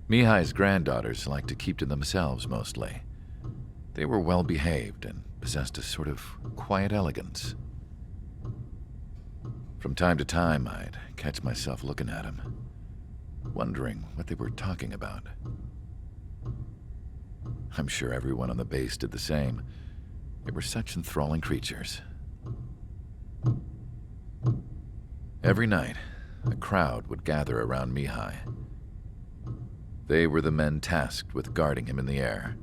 Mihai's granddaughters liked to keep to themselves mostly. They were well behaved and possessed a sort of quiet elegance. From time to time, I'd catch myself looking at them, wondering what they were talking about. I'm sure everyone on the base did the same. They were such enthralling creatures. Every night, a crowd would gather around Mihai. They were the men tasked with guarding him in the air.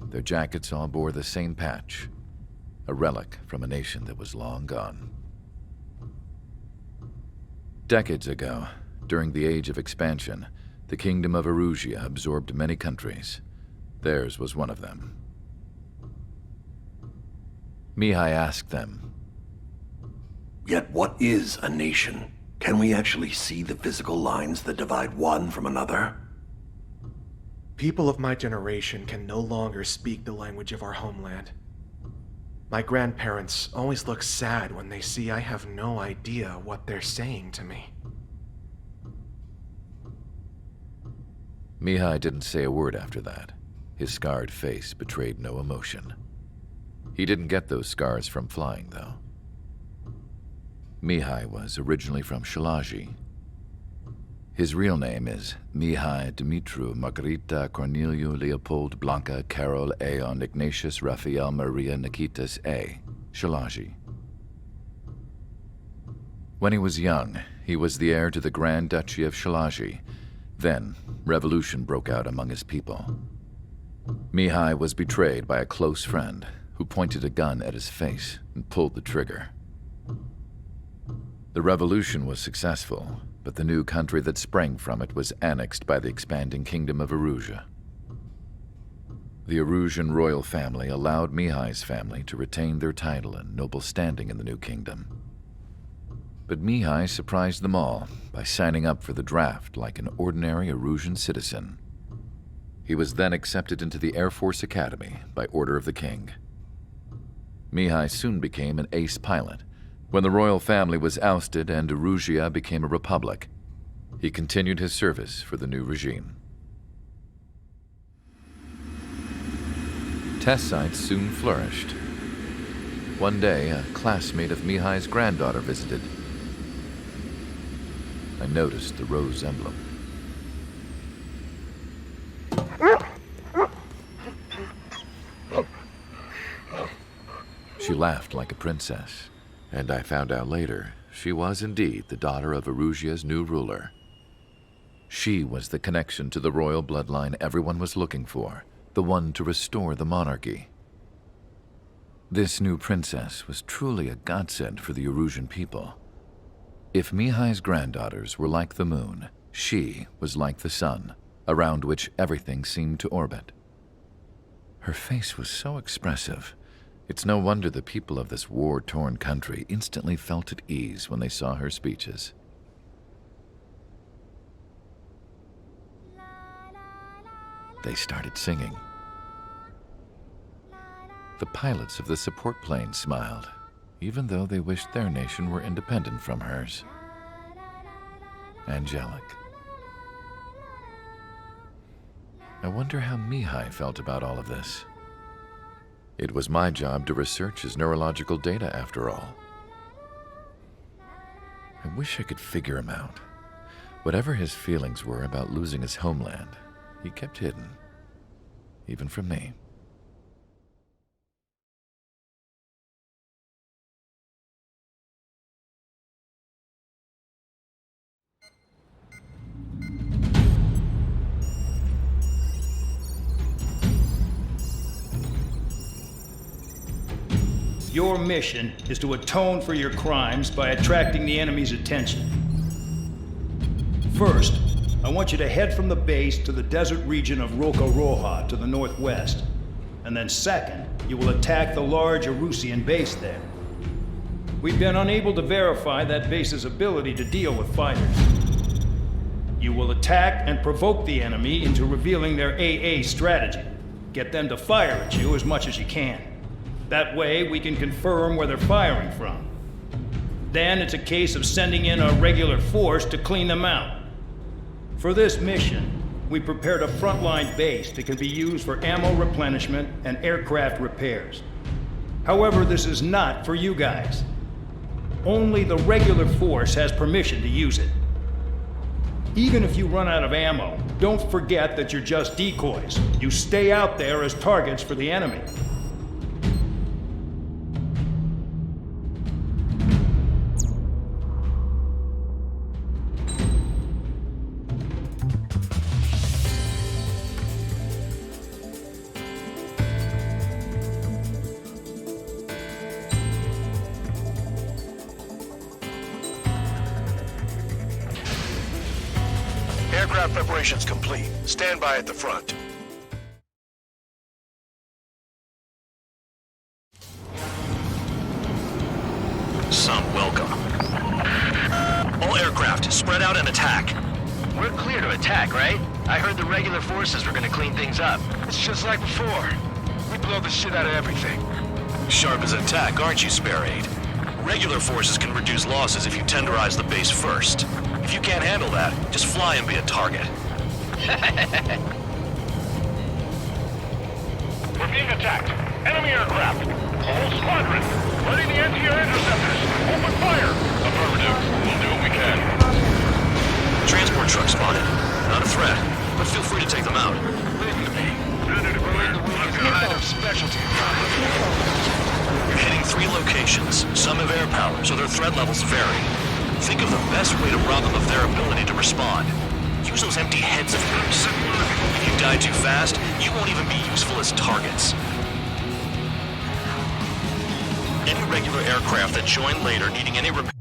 Their jackets all bore the same patch, a relic from a nation that was long gone. Decades ago, during the Age of Expansion, the Kingdom of Erusia absorbed many countries. Theirs was one of them. Mihai asked them, "Yet what is a nation? Can we actually see the physical lines that divide one from another?" People of my generation can no longer speak the language of our homeland. My grandparents always look sad when they see I have no idea what they're saying to me. Mihai didn't say a word after that. His scarred face betrayed no emotion. He didn't get those scars from flying, though. Mihai was originally from Shalaji. His real name is Mihai Dumitru Margarita Corneliu Leopold Blanca Carol Aeon Ignatius Raphael Maria Nikitas A. Shalaji. When he was young, he was the heir to the Grand Duchy of Shalaji. Then, revolution broke out among his people. Mihai was betrayed by a close friend who pointed a gun at his face and pulled the trigger. The revolution was successful, but the new country that sprang from it was annexed by the expanding Kingdom of Erusia. The Erusian royal family allowed Mihai's family to retain their title and noble standing in the new kingdom. But Mihai surprised them all by signing up for the draft like an ordinary Erusian citizen. He was then accepted into the Air Force Academy by order of the king. Mihai soon became an ace pilot. When the royal family was ousted and Erusia became a republic, he continued his service for the new regime. Test sites soon flourished. One day, a classmate of Mihai's granddaughter visited. I noticed the rose emblem. She laughed like a princess. And I found out later, she was indeed the daughter of Erusia's new ruler. She was the connection to the royal bloodline everyone was looking for, the one to restore the monarchy. This new princess was truly a godsend for the Erusian people. If Mihai's granddaughters were like the moon, she was like the sun, around which everything seemed to orbit. Her face was so expressive. It's no wonder the people of this war-torn country instantly felt at ease when they saw her speeches. They started singing. The pilots of the support plane smiled, even though they wished their nation were independent from hers. Angelic. I wonder how Mihai felt about all of this. It was my job to research his neurological data, after all. I wish I could figure him out. Whatever his feelings were about losing his homeland, he kept hidden, even from me. Your mission is to atone for your crimes by attracting the enemy's attention. First, I want you to head from the base to the desert region of Roca Roja to the northwest. And then second, you will attack the large Erusian base there. We've been unable to verify that base's ability to deal with fighters. You will attack and provoke the enemy into revealing their AA strategy. Get them to fire at you as much as you can. That way, we can confirm where they're firing from. Then it's a case of sending in a regular force to clean them out. For this mission, we prepared a frontline base that can be used for ammo replenishment and aircraft repairs. However, this is not for you guys. Only the regular force has permission to use it. Even if you run out of ammo, don't forget that you're just decoys. You stay out there as targets for the enemy. Aircraft preparations complete. Stand by at the front. Some welcome. All aircraft, spread out and attack. We're clear to attack, right? I heard the regular forces were gonna clean things up. It's just like before. We blow the shit out of everything. Sharp as attack, aren't you, Spare 8? Regular forces can reduce losses if you tenderize the base first. If you can't handle that, just fly and be a target. We're being attacked. Enemy aircraft. Whole squadron. Ready the anti-air interceptors. Open fire. Affirmative. We'll do what we can. Transport truck spotted. Not a threat, but feel free to take them out. Leave them to me. Ready to burn the wounded behind of specialty. You're hitting 3 locations. Some have air power, so their threat levels vary. Think of the best way to rob them of their ability to respond. Use those empty heads of yours. If you die too fast, you won't even be useful as targets. Any regular aircraft that join later needing any repairs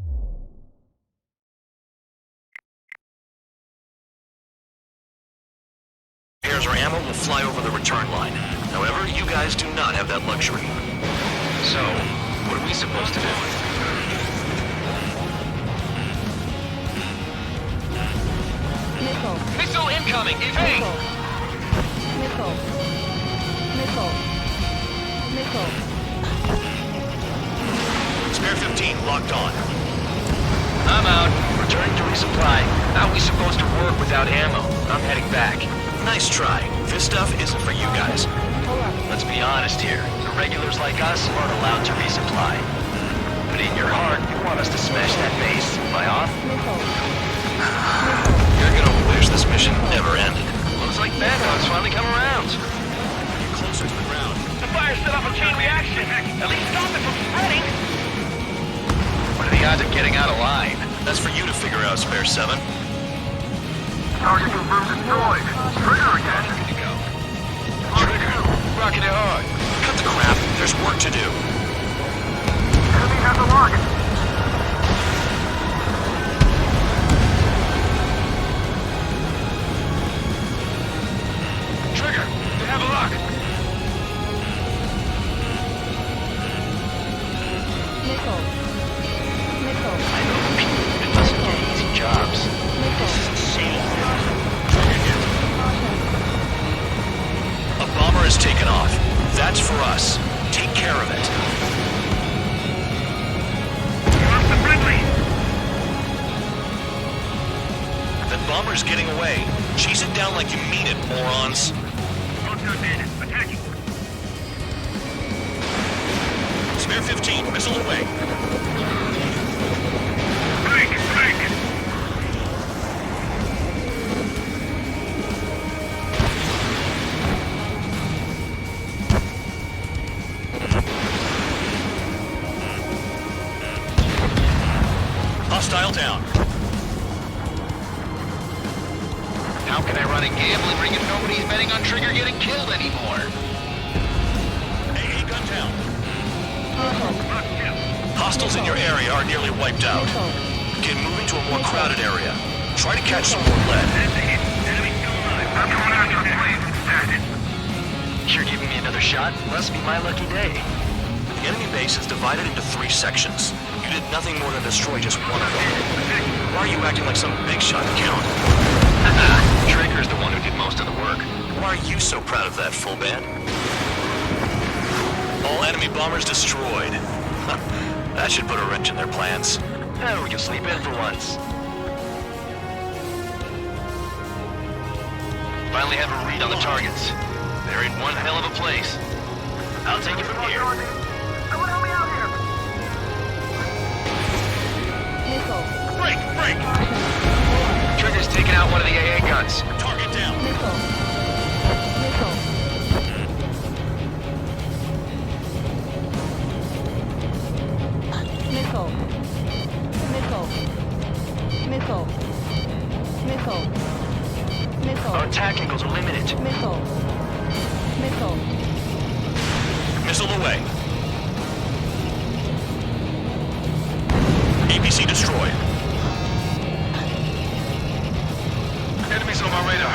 or ammo will fly over the return line. However, you guys do not have that luxury. So, what are we supposed to do? Missile incoming! Evade! Spare 15 locked on. I'm out. Returning to resupply. How are we supposed to work without ammo? I'm heading back. Nice try. This stuff isn't for you guys. Let's be honest here. The regulars like us aren't allowed to resupply. But in your heart, you want us to smash that base. Am I off? You're gonna wish this mission never ended. Looks like bad ones finally come around. You're closer to the ground. The fire set off a chain reaction. At least stop it from spreading. What are the odds of getting out of line? That's for you to figure out, Spare 7. Target confirmed destroyed. Trigger again. Good to go. Trigger. Rocking it hard. Cut the crap. There's work to do. Enemy has a lock. Trigger. They have a lock. I know people that doesn't get easy jobs. This is insane. A bomber has taken off. That's for us. Take care of it. Off the friendly. That bomber's getting away. Chase it down like you mean it, morons. Attacking. Spare 15, missile away. Break. Hostile down. How can I run a gambling ring if nobody's betting on Trigger getting killed anymore? AA gun down. Hostiles in your area are nearly wiped out. Get moving to a more crowded area. Try to catch some more lead. I'm going after a plane. You're giving me another shot? Must be my lucky day. The enemy base is divided into 3 sections. You did nothing more than destroy just one of them. Why are you acting like some big shot count? Trigger's the one who did most of the work. Why are you so proud of that, full band? All enemy bombers destroyed. That should put a wrench in their plans. Oh, we can sleep in for once. Finally have a read on the targets. They're in one hell of a place. I'll take it from here. Someone help me out here! Missile. Break! Break! Trigger's taking out one of the AA guns. Target down. Missile. Missile. Missile. Missile. Missile. Missile. Missile. Our attack angles are limited. Missile. Missile. Missile away. APC destroyed. Enemies on my radar.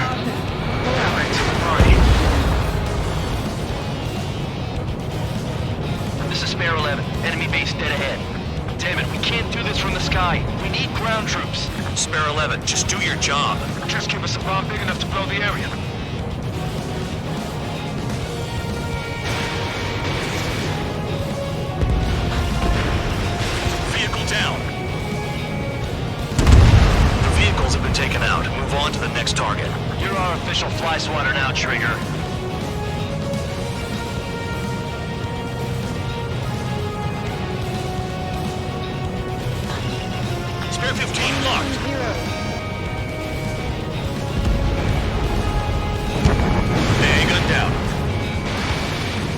This is Spare 11. Enemy base dead ahead. Damn it, we can't do this from the sky. We need ground troops. Spare 11, just do your job. Just give us a bomb big enough to blow the area. Vehicle down. The vehicles have been taken out. Move on to the next target. You're our official fly swatter now, Trigger. Spare 15 locked. Zero. AA gun down.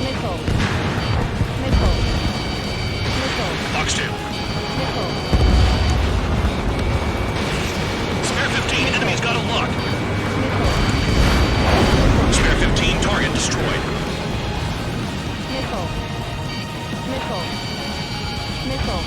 Missile. Missile. Missile. Fox 2. Missile. Spare 15, enemy's got a lock. Missile. Spare 15, target destroyed. Missile. Missile. Missile.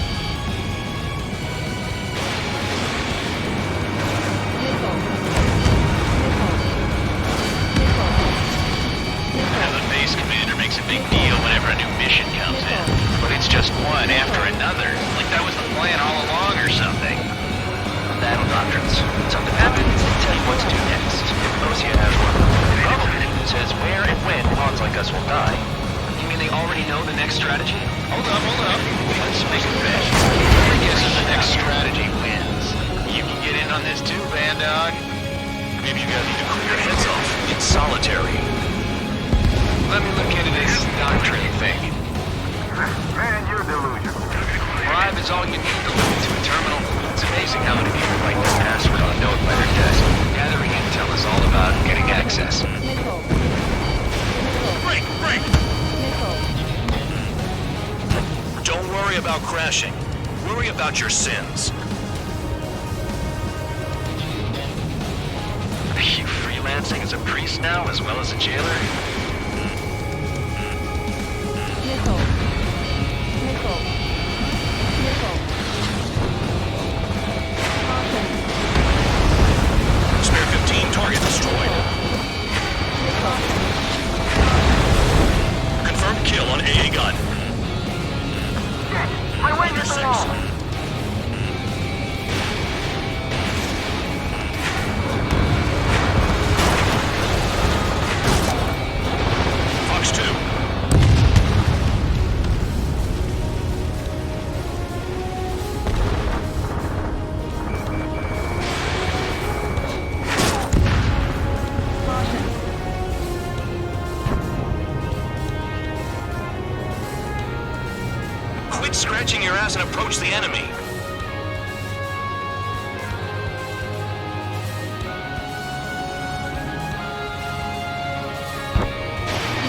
Now, the base commander makes a big deal whenever a new mission comes in. But it's just one after another. Like that was the plan all along or something. Battle doctrines. Something happens, they tell you what to do next. Rosia has one. The problem says where and when pawns like us will die. You mean they already know the next strategy? Hold up. Let's make a bet. Whoever guesses the next strategy wins. You can get in on this too, Band Dog. Maybe you guys need to clear your heads off. It's solitary. Let me look into this doctrine thing. Man, you're delusional. Bribe is all you need to link to a terminal. It's amazing how many people write this password on a note by their desk. Gathering intel is all about getting access. Missile. Break! Break! Missile. Don't worry about crashing. Worry about your sins. Are you freelancing as a priest now as well as a jailer? Missile. Missile. Missile. Caution. Spare 15, target destroyed. Missile. Confirmed kill on AA gun. My wing is Six. wrong. Fox 2. Caution. Quit scratching your ass and approach the enemy.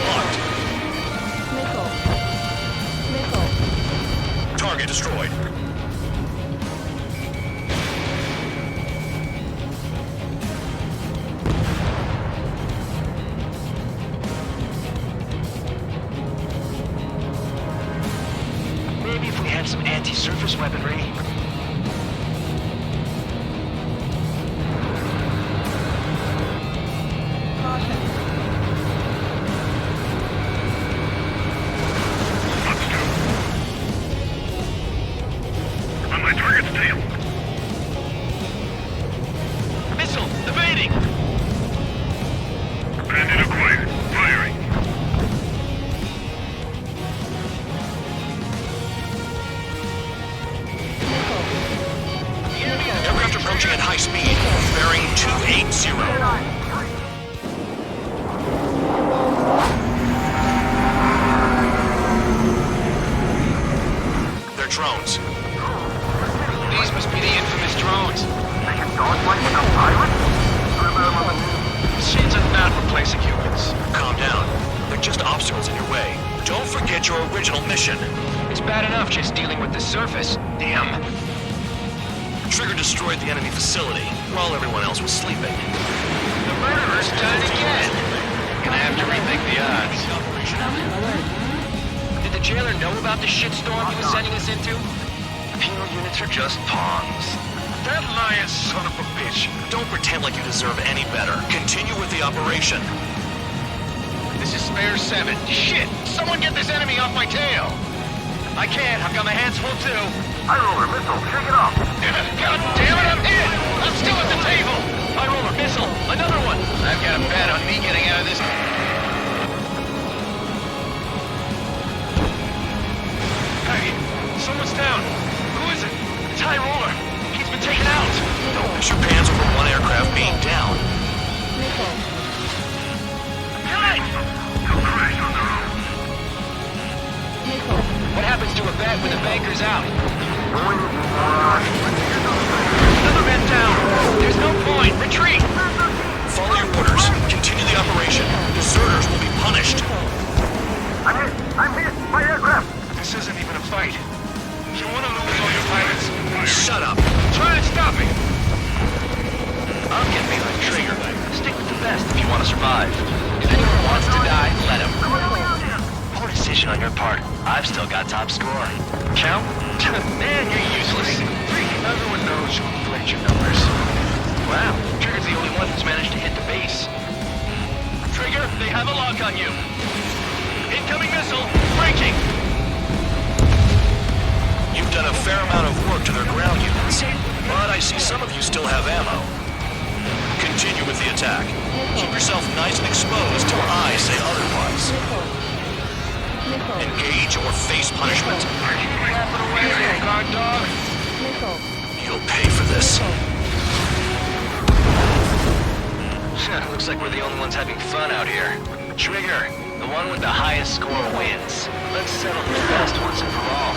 Locked. Missile. Missile. Target destroyed. Maybe if we had some anti-surface weaponry. Caution. On my target's tail. Missile! Evading! Bandit acquired. Firing. Aircraft approaching at high speed. Bearing 280. drones. These must be the infamous drones. Machines are not replacing humans. Calm down. They're just obstacles in your way. Don't forget your original mission. It's bad enough just dealing with the surface. Damn. Trigger destroyed the enemy facility while everyone else was sleeping. The murderer's done it again. Gonna have to rethink the odds. Did the jailer know about the shitstorm he was sending us into? Penal units are just pawns. That lying son of a bitch. Don't pretend like you deserve any better. Continue with the operation. This is Spare 7. Shit! Someone get this enemy off my tail! I can't. I've got my hands full too. High roller missile, shake it off. God damn it, I'm hit! I'm still at the table! High roller missile, another one! I've got a bet on me getting out of this. Hey, someone's down. Who is it? It's High roller. He's been taken out. Don't miss your pants over one aircraft being down. Guys! They'll crash on their own. What happens to a bet when the banker's out? Another bet down. There's no point. Retreat. Follow your orders. Continue the operation. Deserters will be punished. I'm hit. My aircraft. This isn't even a fight. You want to lose all your pilots? Shut up. Try and stop me. I'll get behind Trigger. Stick with the best if you want to survive. If anyone wants to die, let him. Poor decision on your part. I've still got top score. Count? Man, you're useless. Everyone knows you inflate your numbers. Wow, Trigger's the only one who's managed to hit the base. Trigger, they have a lock on you. Incoming missile, breaking. You've done a fair amount of work to their ground units, but I see some of you still have ammo. Continue with the attack. Keep yourself nice and exposed till I say otherwise. Engage or face punishment. Guard dog. You'll pay for this. Looks like we're the only ones having fun out here. Trigger, the one with the highest score wins. Let's settle this best once and for all.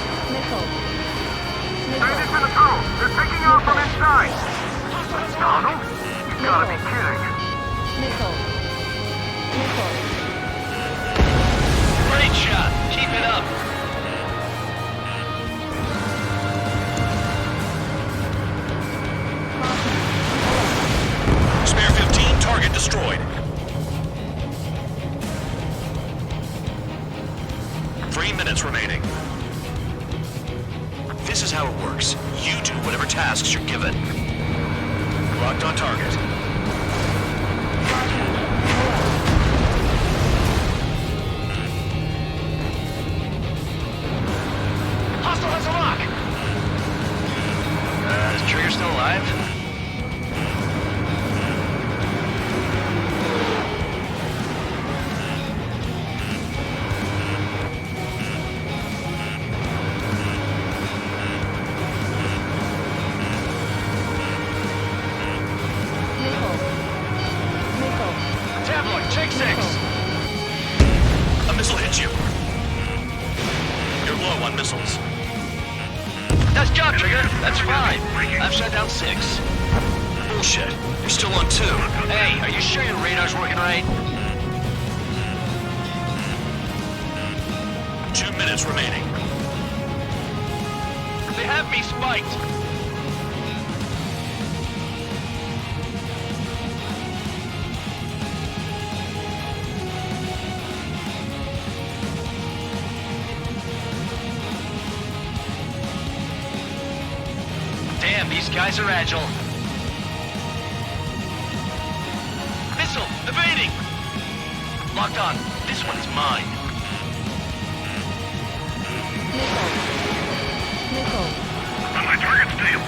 Send it to the tunnel. They're taking off from inside. Donald? You gotta be kidding. Great shot. Keep it up. Spare 15, target destroyed. 3 minutes remaining. This is how it works. You do whatever tasks you're given. Locked on target. Hostile has a lock. Is Trigger still alive? Tabloid, take 6. A missile hits you. You're low on missiles. Nice job, Trigger. That's 5. I've shut down 6. Bullshit. You're still on 2. Hey, are you sure your radar's working right? 2 minutes remaining. They have me spiked. Damn, these guys are agile. Missile, evading! Locked on. This one's mine. On my target's tail.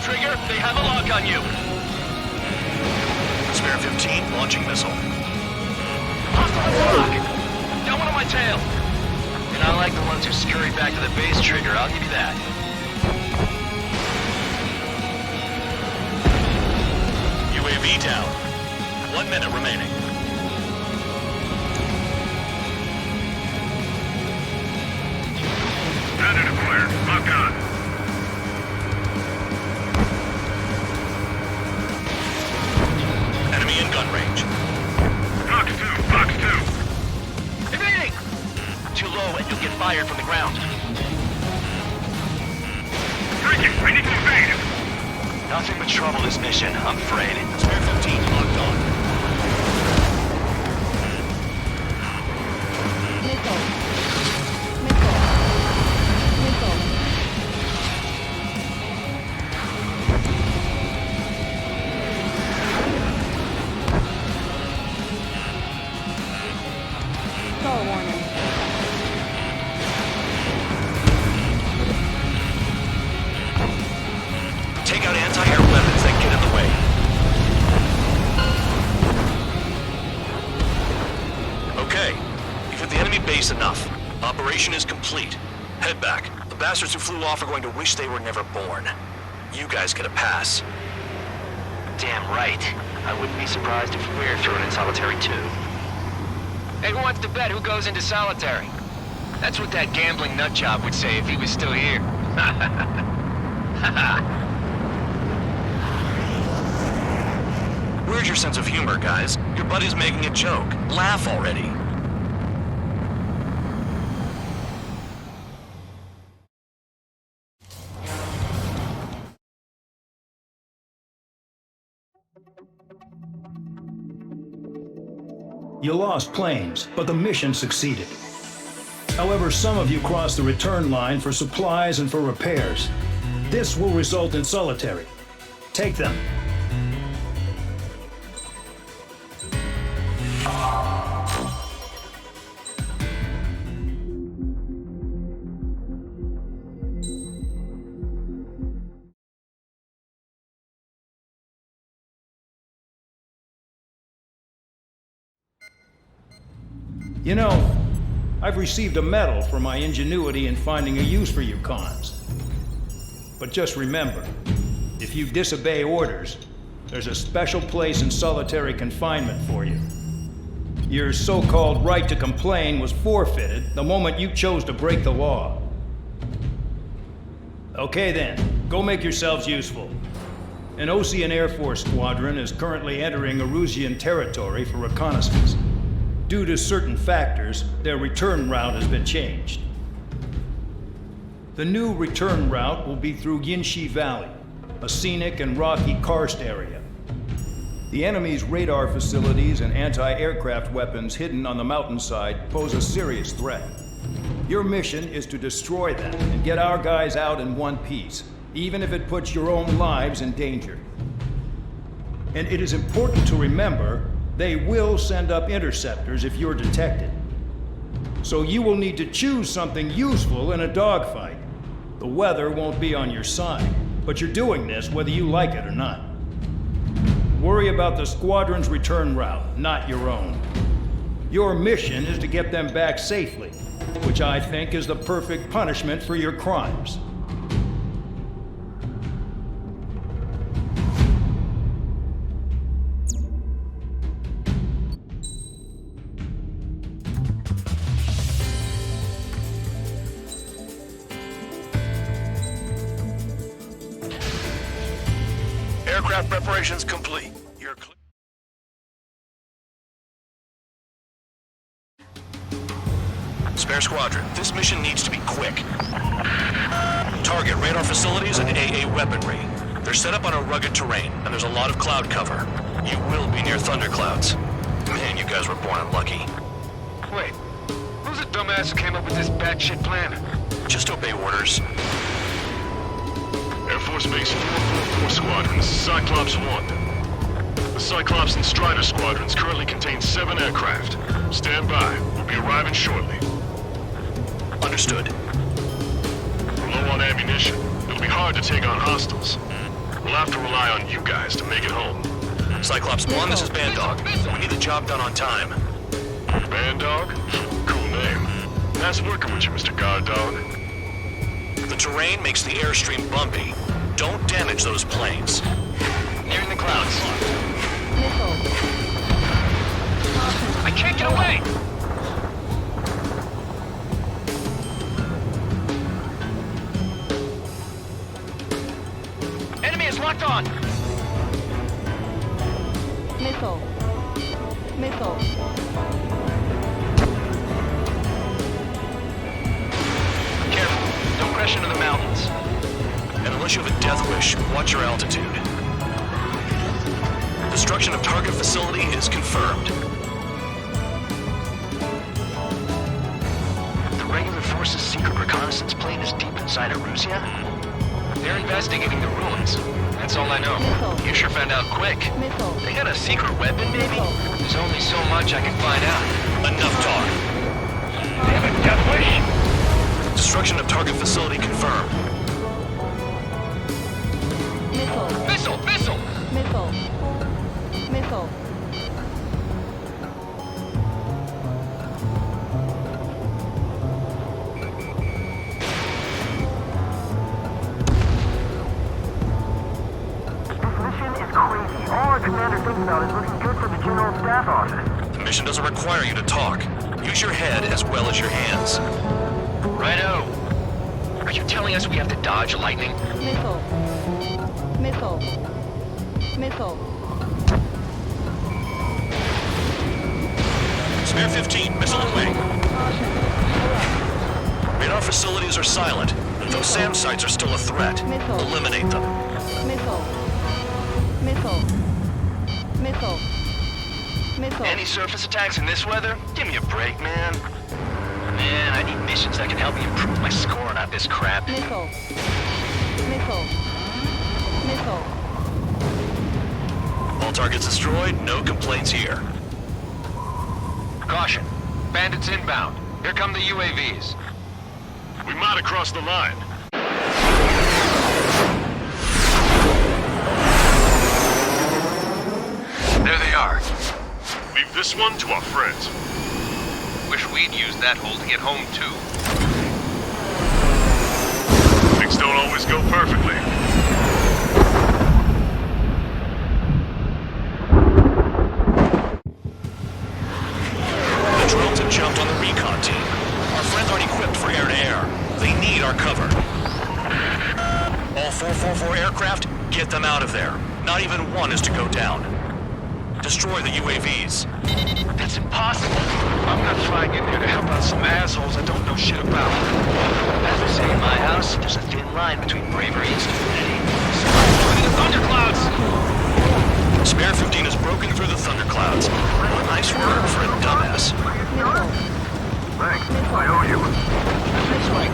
Trigger, they have a lock on you. Spare 15, launching missile. Hostile has a lock. Got one on my tail. And I like the ones who scurry back to the base, Trigger. I'll give you that. UAV down. 1 minute remaining. You'll get fired from the ground. Bridget, ready to invade. Nothing but trouble this mission, I'm afraid. Spare 15 locked on. Missile. Missile. Missile. Star warning. Take out anti-air weapons that get in the way. Okay, you've hit the enemy base enough. Operation is complete. Head back. The bastards who flew off are going to wish they were never born. You guys get a pass. Damn right. I wouldn't be surprised if we're thrown in solitary too. Hey, who wants to bet who goes into solitary? That's what that gambling nutjob would say if he was still here. Where's your sense of humor, guys? Your buddy's making a joke. Laugh already. You lost planes, but the mission succeeded. However, some of you crossed the return line for supplies and for repairs. This will result in solitary. Take them. You know, I've received a medal for my ingenuity in finding a use for you cons. But just remember, if you disobey orders, there's a special place in solitary confinement for you. Your so-called right to complain was forfeited the moment you chose to break the law. Okay then, go make yourselves useful. An Ocean Air Force squadron is currently entering Erusian territory for reconnaissance. Due to certain factors, their return route has been changed. The new return route will be through Yinshi Valley, a scenic and rocky karst area. The enemy's radar facilities and anti-aircraft weapons hidden on the mountainside pose a serious threat. Your mission is to destroy them and get our guys out in one piece, even if it puts your own lives in danger. And it is important to remember, they will send up interceptors if you're detected. So you will need to choose something useful in a dogfight. The weather won't be on your side, but you're doing this whether you like it or not. Worry about the squadron's return route, not your own. Your mission is to get them back safely, which I think is the perfect punishment for your crimes. Aircraft preparations complete. You're clear. Spare squadron, this mission needs to be quick. Target radar facilities and AA weaponry. They're set up on a rugged terrain, and there's a lot of cloud cover. You will be near thunderclouds. Man, you guys were born unlucky. Wait, who's the dumbass who came up with this batshit plan? Just obey orders. Air Force Base 444 Squadron, Cyclops 1. The Cyclops and Strider squadrons currently contain 7 aircraft. Stand by. We'll be arriving shortly. Understood. We're low on ammunition. It'll be hard to take on hostiles. We'll have to rely on you guys to make it home. Cyclops 1, this is Bandog. We need the job done on time. Bandog? Cool name. Nice working with you, Mr. Guard Dog. The terrain makes the airstream bumpy. Don't damage those planes. Nearing the clouds. Missile. I can't get away! Enemy is locked on! Missile. Missile. push. Watch your altitude. Destruction of target facility is confirmed. The regular force's secret reconnaissance plane is deep inside Arusia? They're investigating the ruins. That's all I know. Missile. You sure found out quick. Missile. They got a secret weapon, maybe? Missile. There's only so much I can find out. Enough talk. Damn it, death wish! Destruction of target facility confirmed. Missile. Missile! Missile! Missile. Missile. The mission doesn't require you to talk. Use your head as well as your hands. Righto! Are you telling us we have to dodge lightning? Missile. Missile. Missile. Spare 15, missile away. Caution. Radar facilities are silent. Those SAM sites are still a threat. Missile. Eliminate them. Missile. Missile. Missile. Missile. Any surface attacks in this weather? Give me a break, man. Man, I need missions that can help me improve my score, not this crap. Missile. Missile. Missile. All targets destroyed, no complaints here. Caution. Bandits inbound. Here come the UAVs. We might have crossed the line. There they are. Leave this one to our friends. Wish we'd used that hole to get home, too. Things don't always go perfectly. The drones have jumped on the recon team. Our friends aren't equipped for air-to-air. They need our cover. All 444 aircraft, get them out of there. Not even one is to go down. Destroy the UAVs. That's impossible. I'm not flying in there to help out some assholes I don't know shit about. As they say in my house, there's a thin line between bravery and stupidity. Joining the thunderclouds! Spare 15 is broken through the thunderclouds. Nice work for a dumbass. Missile. Thanks. I owe you. That's right.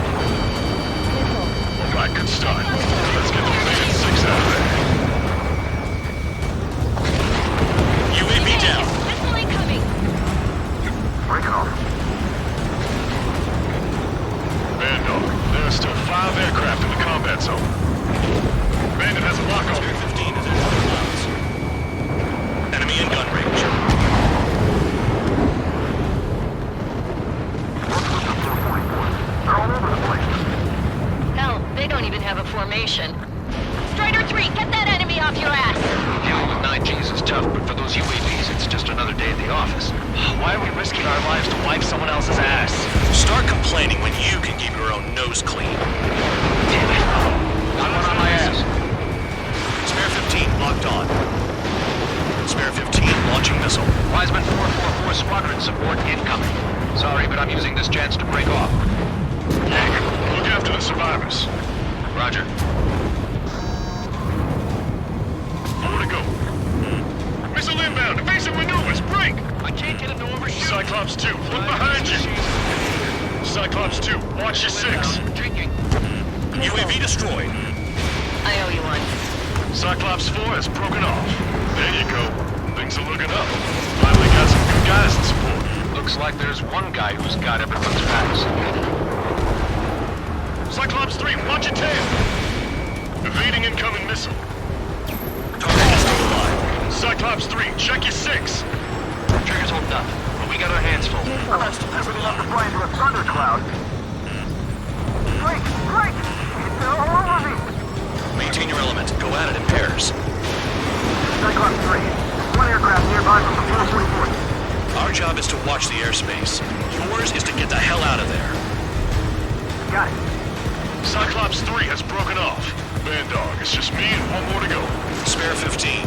Missile. All right, good start. Let's get the Beta 6 out of there. UAV down. Missile incoming. Break off. Bandog, there are still 5 aircraft in the combat zone. Bandit has a lock on. Spare 15 is in thunderclouds. Enemy in gun range. They're all over the place. Hell, they don't even have a formation. Strider 3, get that enemy off your ass! Dealing with 9Gs is tough, but for those UAVs, it's just another day at the office. Why are we risking our lives to wipe someone else's ass? Start complaining when you can keep your own nose clean. Damn it. I'm on my ass. Spare 15 locked on. Spare 15 launching missile. Wiseman 444 squadron support incoming. Sorry, but I'm using this chance to break off. Jaeger, look after the survivors. Roger. 4 to go. Missile inbound, evasive maneuvers, break! I can't get him to overshoot. Cyclops 2, look behind you! Cyclops 2, watch your 6. Drinking. UAV destroyed. I owe you one. Cyclops 4 has broken off. There you go. Things are looking up. Finally got some good guys in support. Looks like there's one guy who's got everyone's backs. Cyclops 3, watch your tail! Evading incoming missile. Target is still alive. Cyclops 3, check your 6. Trigger's holding up, but we got our hands full. That's everything enough to fly into a thundercloud. Break! Break! They're all over me! Maintain your element. Go at it in pairs. Cyclops 3. One aircraft nearby from the 444. Our job is to watch the airspace. Yours is to get the hell out of there. Got it. Cyclops 3 has broken off. Bandog, it's just me and one more to go. Spare 15.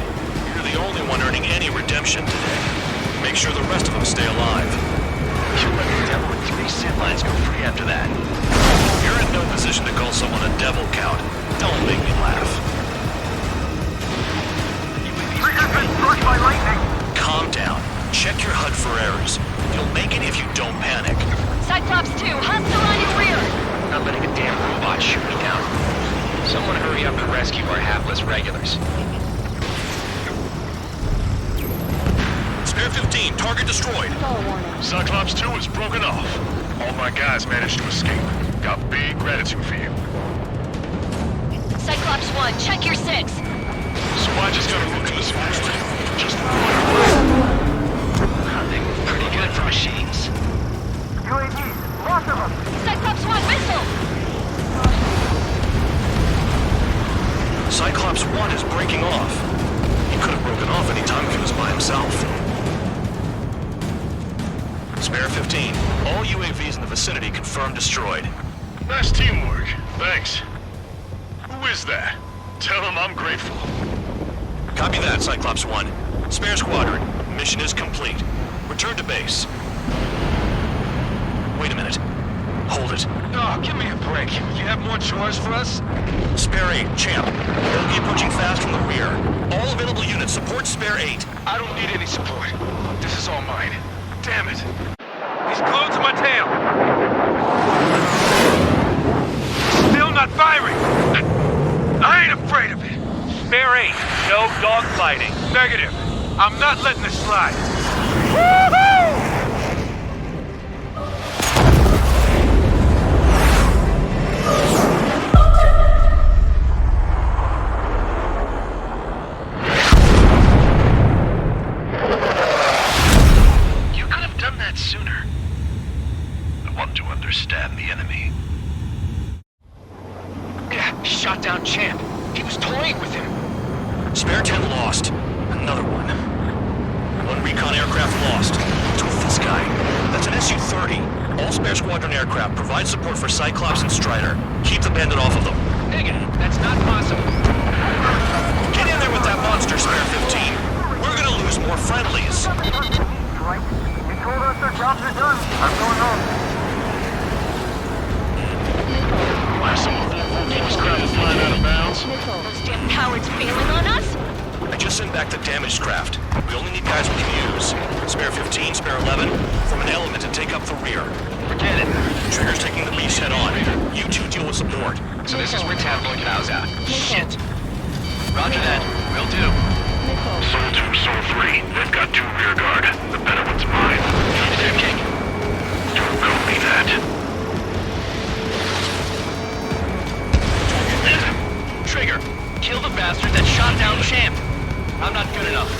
You're the only one earning any redemption today. Make sure the rest of them stay alive. You let the devil with 3 sin lines go free after that. You're in no position to call someone a devil, Count. Don't make me laugh. regulars. Spare 15, target destroyed. Cyclops 2 is broken off. All my guys managed to escape. Got big gratitude for you. Cyclops 1, check your 6. So I just gotta look in this first. Just They move pretty good for machines. Cyclops 1, missile! Cyclops 1 is breaking off. He could have broken off any time if he was by himself. Spare 15. All UAVs in the vicinity confirmed destroyed. nice teamwork. Thanks. Who is that? Tell him I'm grateful. Copy that, Cyclops 1. Spare squadron. Mission is complete. Return to base. Wait a minute. Hold it. Oh, give me a break. You have more chores for us? Spare 8, champ. Enemy approaching fast from the rear. All available units support Spare 8. I don't need any support. This is all mine. Damn it. He's glued to my tail. Still not firing. I ain't afraid of it. Spare 8, no dogfighting. Negative. I'm not letting this slide. Woohoo! You could have done that sooner. I want to understand the enemy. Yeah, shot down Champ. He was toying with him. Spare 10 lost. Another one. One recon aircraft lost. What's with this guy? That's an Su-30. All spare squadron aircraft provide support for Cyclops and Strider. Keep the bandit off of them. Negative. That's not possible. Get in there with that monster, Spare 15. We're gonna lose more friendlies. Why some of the Volcano's crap is flying out of bounds? Those damn cowards bailing on us? I just sent back the damaged craft. We only need guys we can use. Spare 15, Spare 11, from an element to take up the rear. Forget it. Trigger's taking the beast head on. You two deal with support. So this is where Tabloid cows out. Shit. Roger that. Will do. Soul 2, Soul 3. They've got 2 rear guard. The better one's mine. Is there kick? Don't copy that. Trigger, kill the bastard that shot down Champ. I'm not good enough.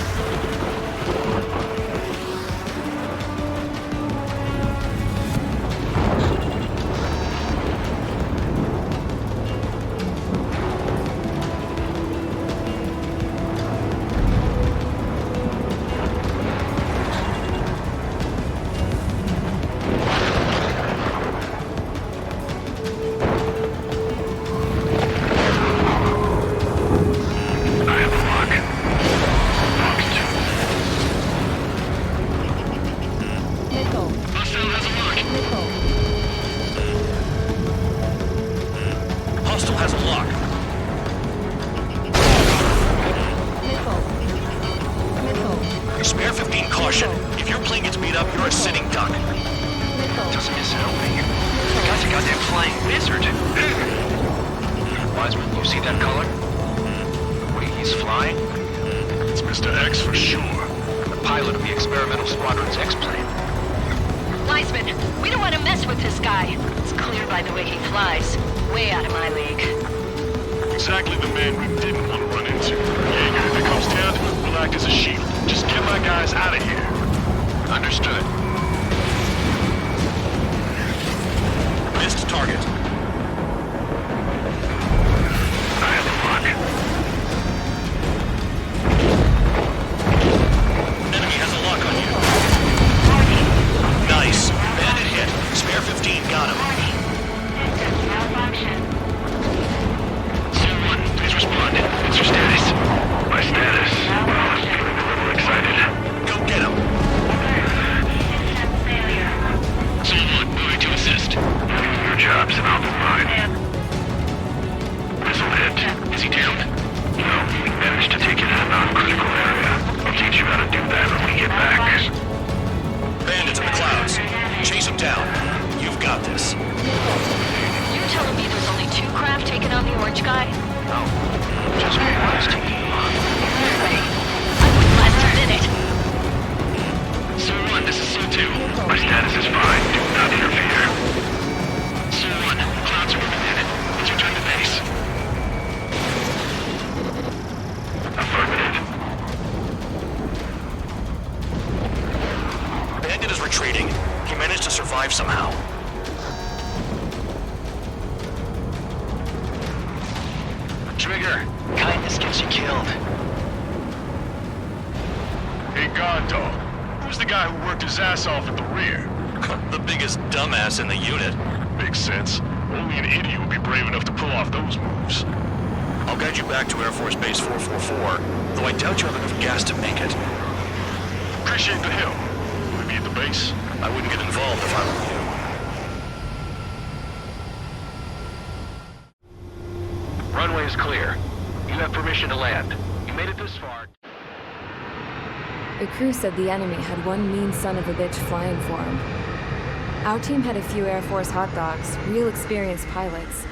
Hostile has a lock. Spare 15 caution. If your plane gets beat up, you're a sitting duck. Doesn't miss an opening. The guy's a goddamn flying wizard. Wiseman, you see that color? The way he's flying? It's Mr. X for sure. The pilot of the experimental squadron's X-plane. Wiseman, we don't want to mess with this guy. It's clear by the way he flies. Way out of my league. Exactly the man we didn't want to run into. Jaeger, if it comes down to it, will act as a shield. Just get my guys out of here. Understood. Missed target. I have the lock. Enemy has a lock on you. Nice. Bandit hit. Spare 15 got him. Please respond. What's your status? My status? Well, I'm feeling a little excited. Go get him. Someone moving to assist. Your jobs and I'll do mine. Missile hit. Is he down? No, we managed to take it in a non-critical area. I'll teach you how to do that when we get back. Bandits in the clouds. Chase them down. You've got this. You telling me there's only 2 craft taking on the orange guy? No, just be honest. survive somehow. Trigger, kindness gets you killed. Hey, God Dog, who's the guy who worked his ass off at the rear? The biggest dumbass in the unit. Makes sense. Only an idiot would be brave enough to pull off those moves. I'll guide you back to Air Force Base 444, though I doubt you have enough gas to make it. Appreciate the help. Will we be at the base? I wouldn't get involved if I were you. Runway is clear. You have permission to land. You made it this far. The crew said the enemy had one mean son of a bitch flying for him. Our team had a few Air Force hot dogs, real experienced pilots.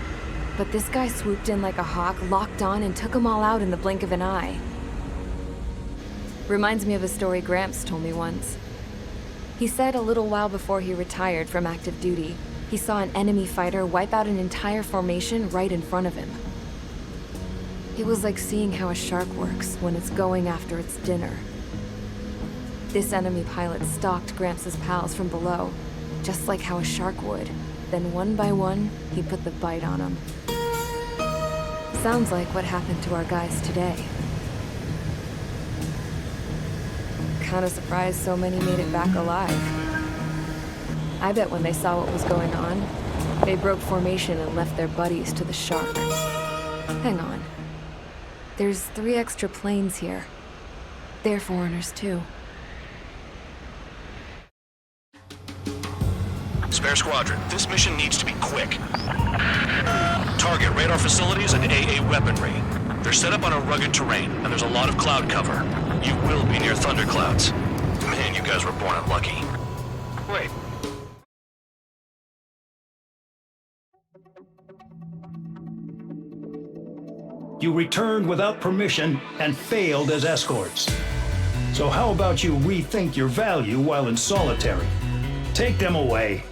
But this guy swooped in like a hawk, locked on, and took them all out in the blink of an eye. Reminds me of a story Gramps told me once. He said a little while before he retired from active duty, he saw an enemy fighter wipe out an entire formation right in front of him. It was like seeing how a shark works when it's going after its dinner. This enemy pilot stalked Gramps' pals from below, just like how a shark would. Then one by one, he put the bite on them. Sounds like what happened to our guys today. Kinda surprised so many made it back alive. I bet when they saw what was going on, they broke formation and left their buddies to the shark. Hang on. There's 3 extra planes here. They're foreigners too. Spare Squadron, this mission needs to be quick. Target radar facilities and AA weaponry. They're set up on a rugged terrain, and there's a lot of cloud cover. You will be near thunderclouds. Man, you guys were born unlucky. Wait. You returned without permission and failed as escorts. So how about you rethink your value while in solitary? Take them away.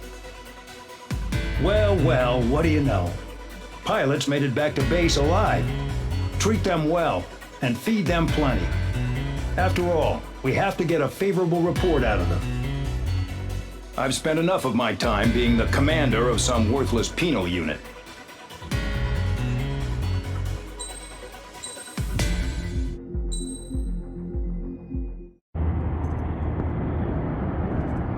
Well, well, what do you know? Pilots made it back to base alive. Treat them well and feed them plenty. After all, we have to get a favorable report out of them. I've spent enough of my time being the commander of some worthless penal unit.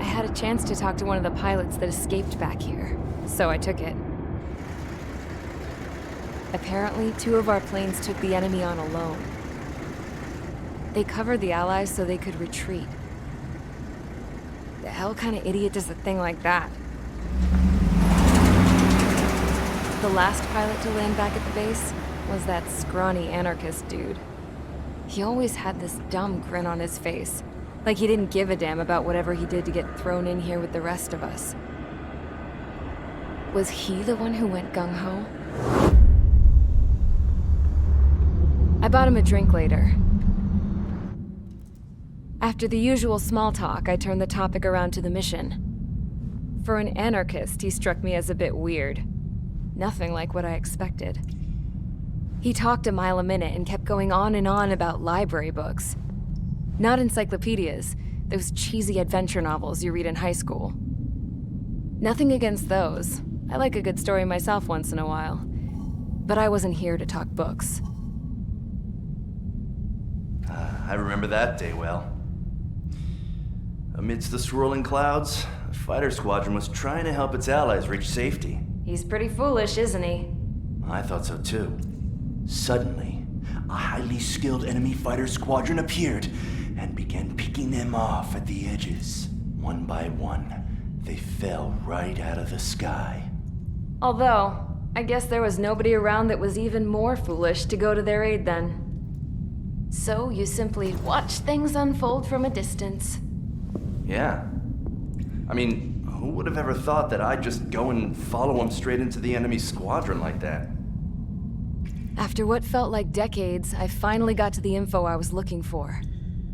I had a chance to talk to one of the pilots that escaped back here, so I took it. Apparently, 2 of our planes took the enemy on alone. They covered the Allies so they could retreat. The hell kind of idiot does a thing like that? The last pilot to land back at the base was that scrawny anarchist dude. He always had this dumb grin on his face, like he didn't give a damn about whatever he did to get thrown in here with the rest of us. Was he the one who went gung-ho? I bought him a drink later. After the usual small talk, I turned the topic around to the mission. For an anarchist, he struck me as a bit weird. Nothing like what I expected. He talked a mile a minute and kept going on and on about library books. Not encyclopedias, those cheesy adventure novels you read in high school. Nothing against those. I like a good story myself once in a while. But I wasn't here to talk books. I remember that day well. Amidst the swirling clouds, a fighter squadron was trying to help its allies reach safety. He's pretty foolish, isn't he? I thought so too. Suddenly, a highly skilled enemy fighter squadron appeared and began picking them off at the edges. One by one, they fell right out of the sky. Although, I guess there was nobody around that was even more foolish to go to their aid then. So you simply watch things unfold from a distance. Yeah. I mean, who would have ever thought that I'd just go and follow him straight into the enemy squadron like that? After what felt like decades, I finally got to the info I was looking for.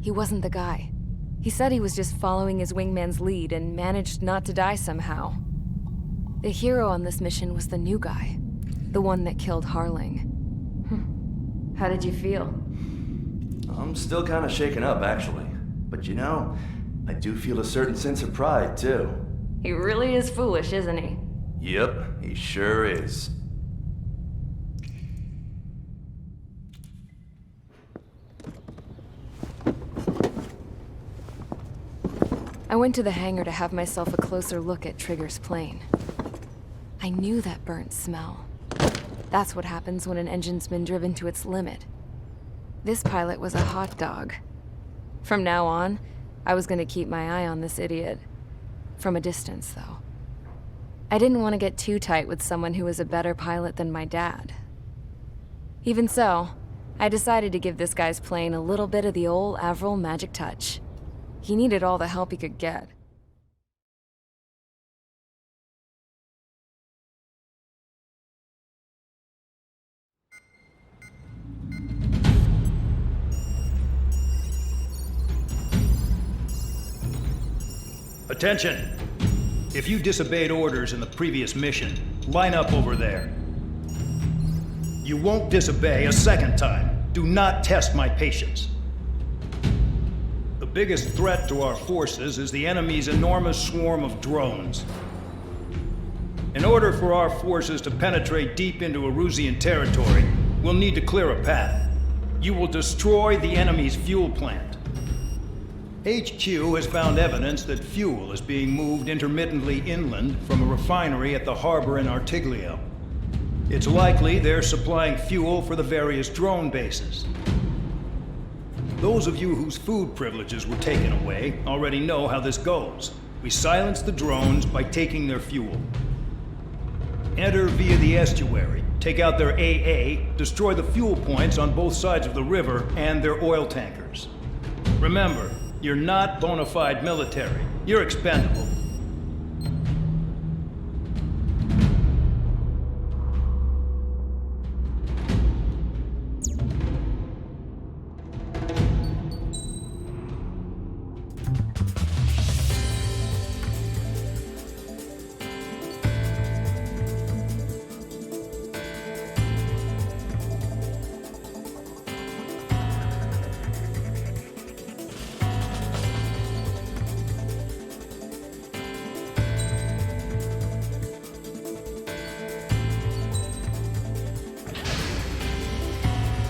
He wasn't the guy. He said he was just following his wingman's lead and managed not to die somehow. The hero on this mission was the new guy. The one that killed Harling. How did you feel? I'm still kind of shaken up, actually. But you know, I do feel a certain sense of pride, too. He really is foolish, isn't he? Yep, he sure is. I went to the hangar to have myself a closer look at Trigger's plane. I knew that burnt smell. That's what happens when an engine's been driven to its limit. This pilot was a hot dog. From now on, I was gonna keep my eye on this idiot. From a distance, though. I didn't want to get too tight with someone who was a better pilot than my dad. Even so, I decided to give this guy's plane a little bit of the old Avril magic touch. He needed all the help he could get. Attention! If you disobeyed orders in the previous mission, line up over there. You won't disobey a second time. Do not test my patience. The biggest threat to our forces is the enemy's enormous swarm of drones. In order for our forces to penetrate deep into Arusian territory, we'll need to clear a path. You will destroy the enemy's fuel plant. HQ has found evidence that fuel is being moved intermittently inland from a refinery at the harbor in Artiglio. It's likely they're supplying fuel for the various drone bases. Those of you whose food privileges were taken away already know how this goes. We silence the drones by taking their fuel. Enter via the estuary, take out their AA, destroy the fuel points on both sides of the river and their oil tankers. Remember, you're not bona fide military. You're expendable.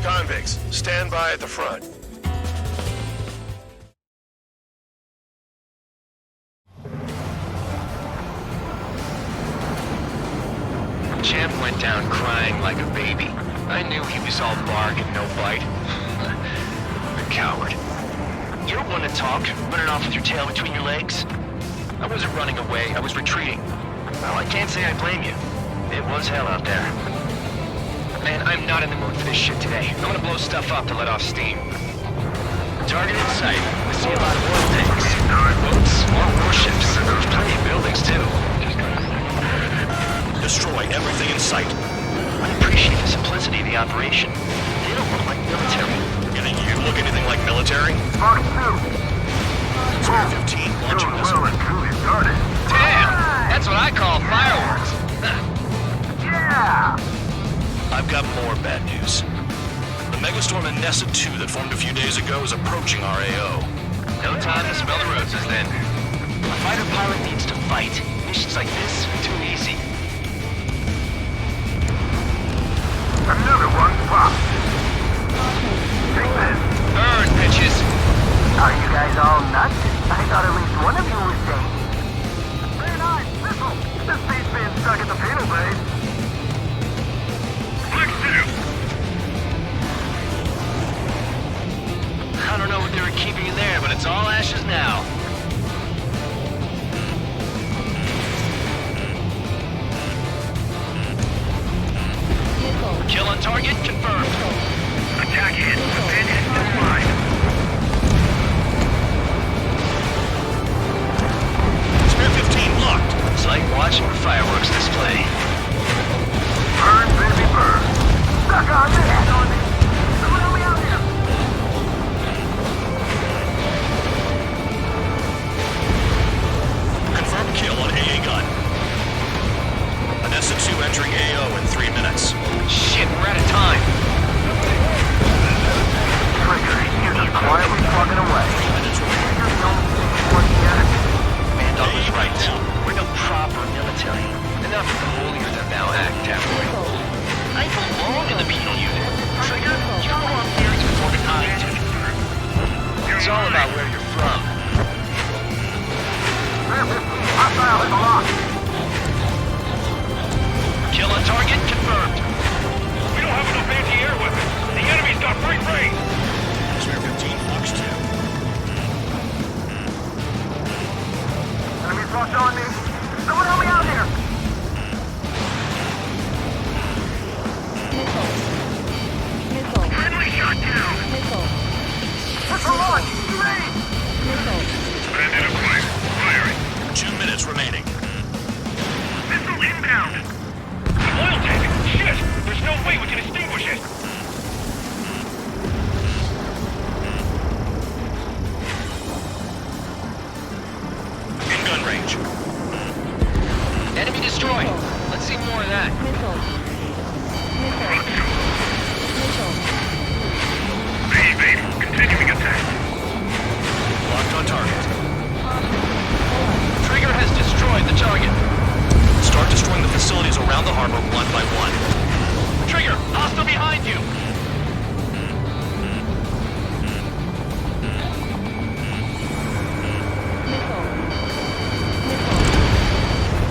Convicts, stand by at the front. Champ went down crying like a baby. I knew he was all bark and no bite. A coward. You're one to talk, running off with your tail between your legs. I wasn't running away, I was retreating. Well, I can't say I blame you. It was hell out there. Man, I'm not in the mood for this shit today. I'm gonna blow stuff up to let off steam. Target in sight. I see a lot of oil tanks. Boats, more warships. There's plenty of buildings, too. Destroy everything in sight. I appreciate the simplicity of the operation. They don't look like military. You think you look anything like military? Mark 2. 15 launching missile. Damn! That's what I call fireworks. Yeah! I've got more bad news. The megastorm in Nessa 2 that formed a few days ago is approaching our AO. No time to smell the roses, then. A fighter pilot needs to fight. Missions like this are too easy. Another one popped. Take this. Burn, bitches! Are you guys all nuts? I thought at least one of you was safe. Very nice, missile. This beast being stuck at the penal base. I don't know what they were keeping in there, but it's all ashes now. Kill on target confirmed. Attack hit. Pinhead still line. Spare 15 locked. It's like watching a fireworks display. Burn, baby, burn. Stuck on this. Someone help me out here. Confirmed kill on AA gun. Nessa 2 entering AO in 3 minutes. Shit, we're out of time. Trigger, you're just quietly plugging away. Mandel was right. We're no ground! Oil tank! Shit! There's no way we can extinguish it! In gun range. Enemy destroyed. Let's see more of that. Evade. Continuing attack. Locked on target. Trigger has destroyed the target. Start destroying the facilities around the harbor one by one. Trigger, hostile behind you.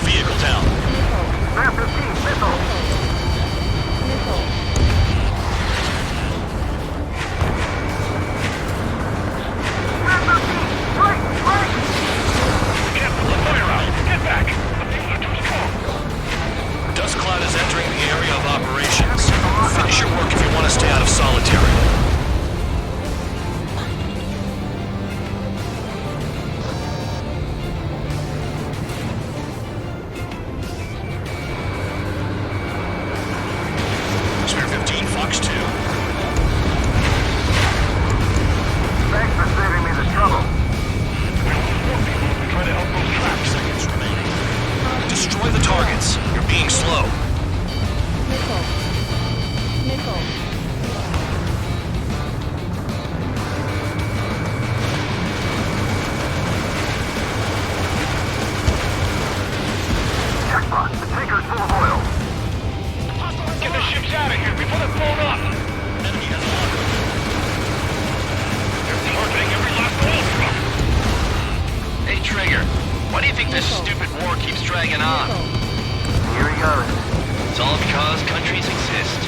Vehicle down. Captain, the fire out! Get back! The things are too strong! Dust cloud is entering the area of operations. Finish your work if you want to stay out of solitary. Spare 15, Fox 2. Thanks for saving me the trouble. Try to help those traps. Seconds remaining. Destroy the targets. You're being slow. Jackpot! The tanker's full of oil. Get the ships out of here before they're blown up! Enemy has locked. They're targeting every last oil truck! Hey, Trigger. Why do you think this stupid war keeps dragging on? Here he goes. It's all because countries exist.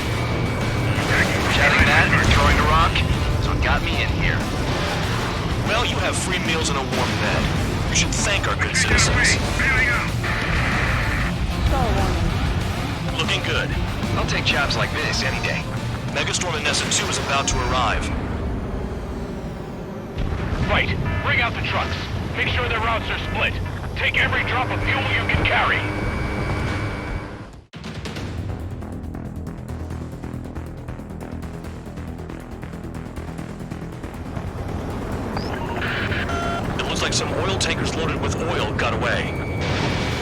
Chatting that or throwing a rock is what got me in here. Well, you have free meals and a warm bed. You should thank our good citizens. Looking good. I'll take jobs like this any day. Megastorm Nessa 2 is about to arrive. Right. Bring out the trucks. Make sure their routes are split. Take every drop of fuel you can carry. It looks like some oil tankers loaded with oil got away.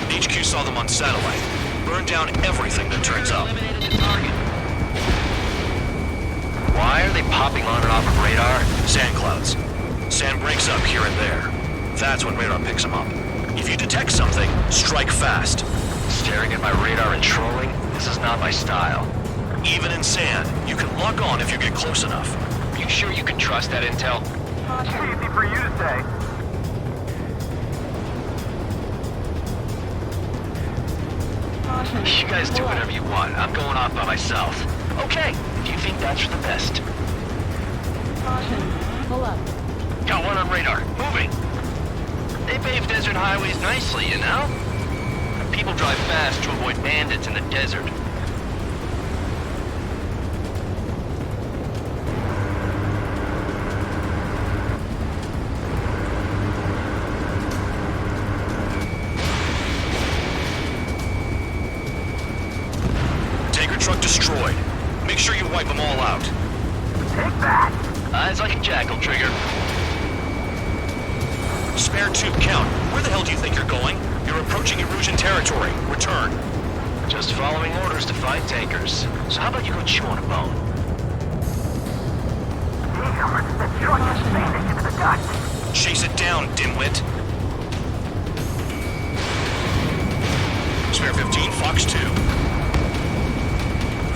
HQ saw them on satellite. Burned down everything that turns up. Eliminated the target. Why are they popping on and off of radar? Sand clouds. Sand breaks up here and there. That's when radar picks them up. If you detect something, strike fast. Staring at my radar and trolling? This is not my style. Even in sand, you can lock on if you get close enough. Are you sure you can trust that intel? Easy for you to say. You guys do whatever you want. I'm going off by myself. Okay, if you think that's for the best. Pull up. Got one on radar. Moving. They pave desert highways nicely, you know? People drive fast to avoid bandits in the desert. Tanker truck destroyed. Make sure you wipe them all out. Take that! Eyes like a jackal, Trigger. Spare 2, count. Where the hell do you think you're going? You're approaching Erusian territory. Return. Just following orders to fight tankers. So how about you go chew on a bone? Damn, the truck is sanding into the dust. Chase it down, dimwit. Spare 15, Fox 2.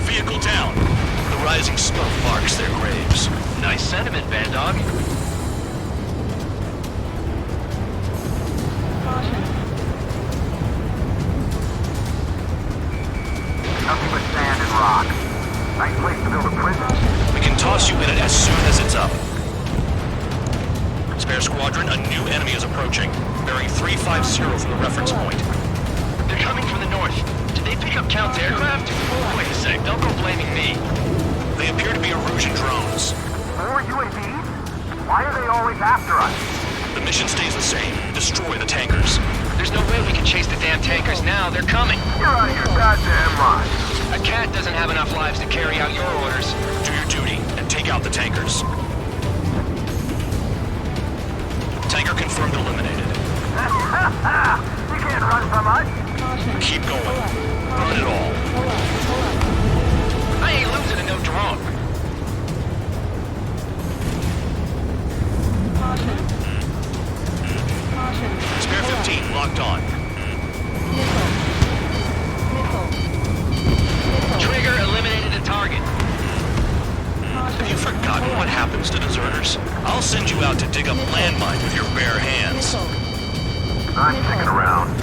Vehicle down. The rising smoke marks their graves. Nice sentiment, Bandog. Nothing but sand and rock. Nice place to build a prison. We can toss you in it as soon as it's up. Spare squadron, a new enemy is approaching. Bearing 350 from the reference point. They're coming from the north. Did they pick up Count's aircraft? Wait a sec, don't go blaming me. They appear to be Erusian drones. More UAVs? Why are they always after us? The mission stays the same. Destroy the tankers. There's no way we can chase the damn tankers now. They're coming. You're out of your goddamn mind. A cat doesn't have enough lives to carry out your orders. Do your duty and take out the tankers. Tanker confirmed eliminated. You can't run from us. Keep going. Run it all. I ain't losing to no drone. Spare 15 locked on. Trigger eliminated the target. Have you forgotten what happens to deserters? I'll send you out to dig up landmines with your bare hands. I'm sticking around.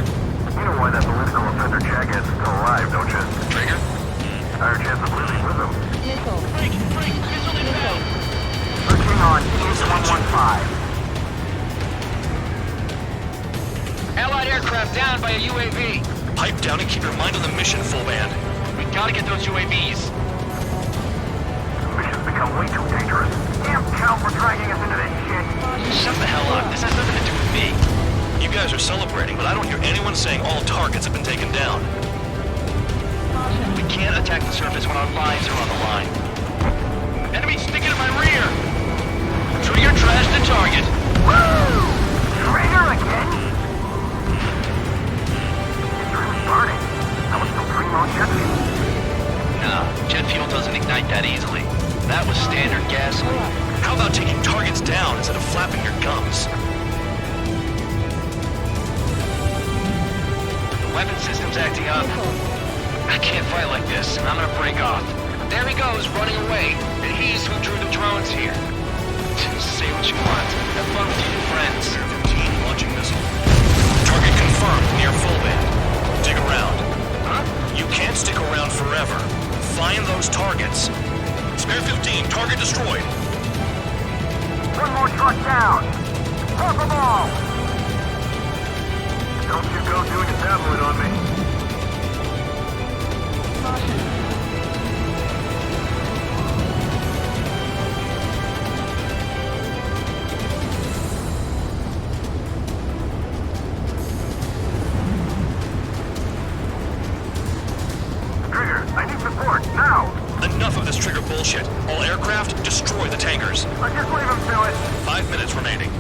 You know why that political offender Jackass is still alive, don't you? Trigger? Higher chance of living with him. Missile inbound. Looking on East 115. Allied aircraft down by a UAV. Pipe down and keep your mind on the mission, full band. We gotta get those UAVs. Mission's become way too dangerous. Damn count for dragging us into this shit. Shut the hell up. This has nothing to do with me. You guys are celebrating, but I don't hear anyone saying all targets have been taken down. We can't attack the surface when our lives are on the line. Enemy sticking in my rear. Trigger trashed the target. Woo! Trigger again? It's really burning. That was still primo jet fuel. Nah, jet fuel doesn't ignite that easily. That was standard gasoline. How about taking targets down instead of flapping your gums? Weapon system's acting up. I can't fight like this. I'm gonna break off. There he goes, running away. And he's who drew the drones here. Say what you want. Have fun with your friends. 15 launching missile. Target confirmed near full band. Dig around. Huh? You can't stick around forever. Find those targets. Spare 15, target destroyed. One more truck down. Pop them all. Don't you go doing a tabloid on me. Trigger, I need support, now! Enough of this trigger bullshit. All aircraft, destroy the tankers. Just leave him to it. 5 minutes remaining.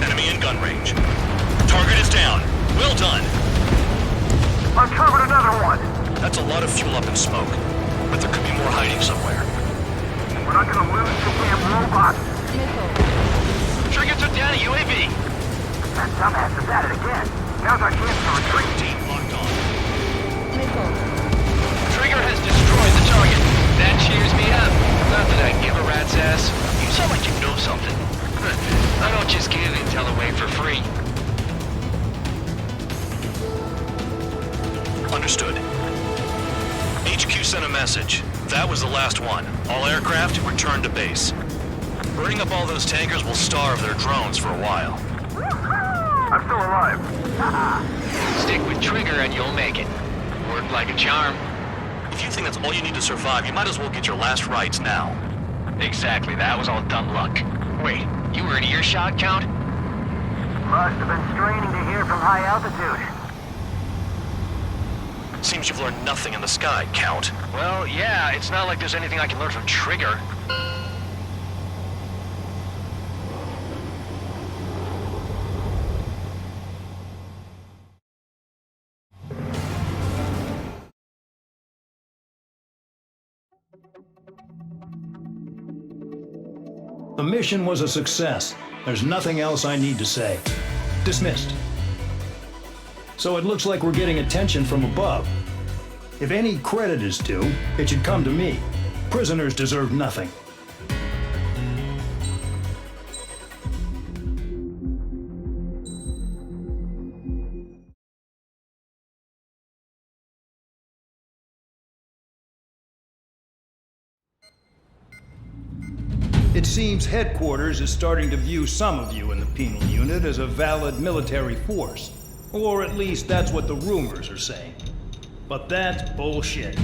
Enemy in gun range. Target is down. Well done. Uncovered another one. That's a lot of fuel up in smoke. But there could be more hiding somewhere. We're not gonna lose the damn robot. Trigger took down a UAV. That dumbass is at it again. Now's our chance to retreat. Team locked on. Trigger has destroyed the target. That cheers me up. Not that I give a rat's ass. You sound like you know something. I don't just give intel away for free. Understood. HQ sent a message. That was the last one. All aircraft, return to base. Burning up all those tankers will starve their drones for a while. I'm still alive. Stick with Trigger and you'll make it. Worked like a charm. If you think that's all you need to survive, you might as well get your last rites now. Exactly, that was all dumb luck. Wait, you were in earshot, Count? Must have been straining to hear from high altitude. Seems you've learned nothing in the sky, Count. Well, yeah, it's not like there's anything I can learn from Trigger. The mission was a success. There's nothing else I need to say. Dismissed. So it looks like we're getting attention from above. If any credit is due, it should come to me. Prisoners deserve nothing. It seems headquarters is starting to view some of you in the penal unit as a valid military force. Or at least that's what the rumors are saying. But that's bullshit.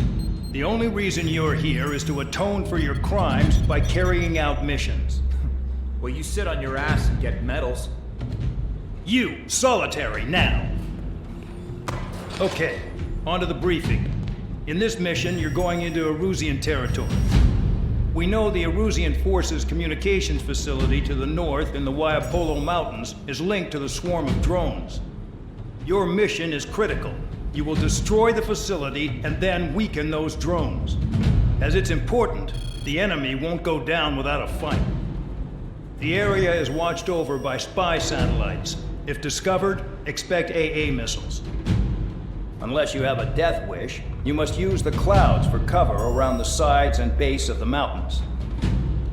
The only reason you're here is to atone for your crimes by carrying out missions. Well, you sit on your ass and get medals. You, solitary, now. Okay, on to the briefing. In this mission, you're going into Arusian territory. We know the Arusian Forces communications facility to the north in the Waiapolo Mountains is linked to the swarm of drones. Your mission is critical. You will destroy the facility and then weaken those drones. As it's important, the enemy won't go down without a fight. The area is watched over by spy satellites. If discovered, expect AA missiles. Unless you have a death wish, you must use the clouds for cover around the sides and base of the mountains.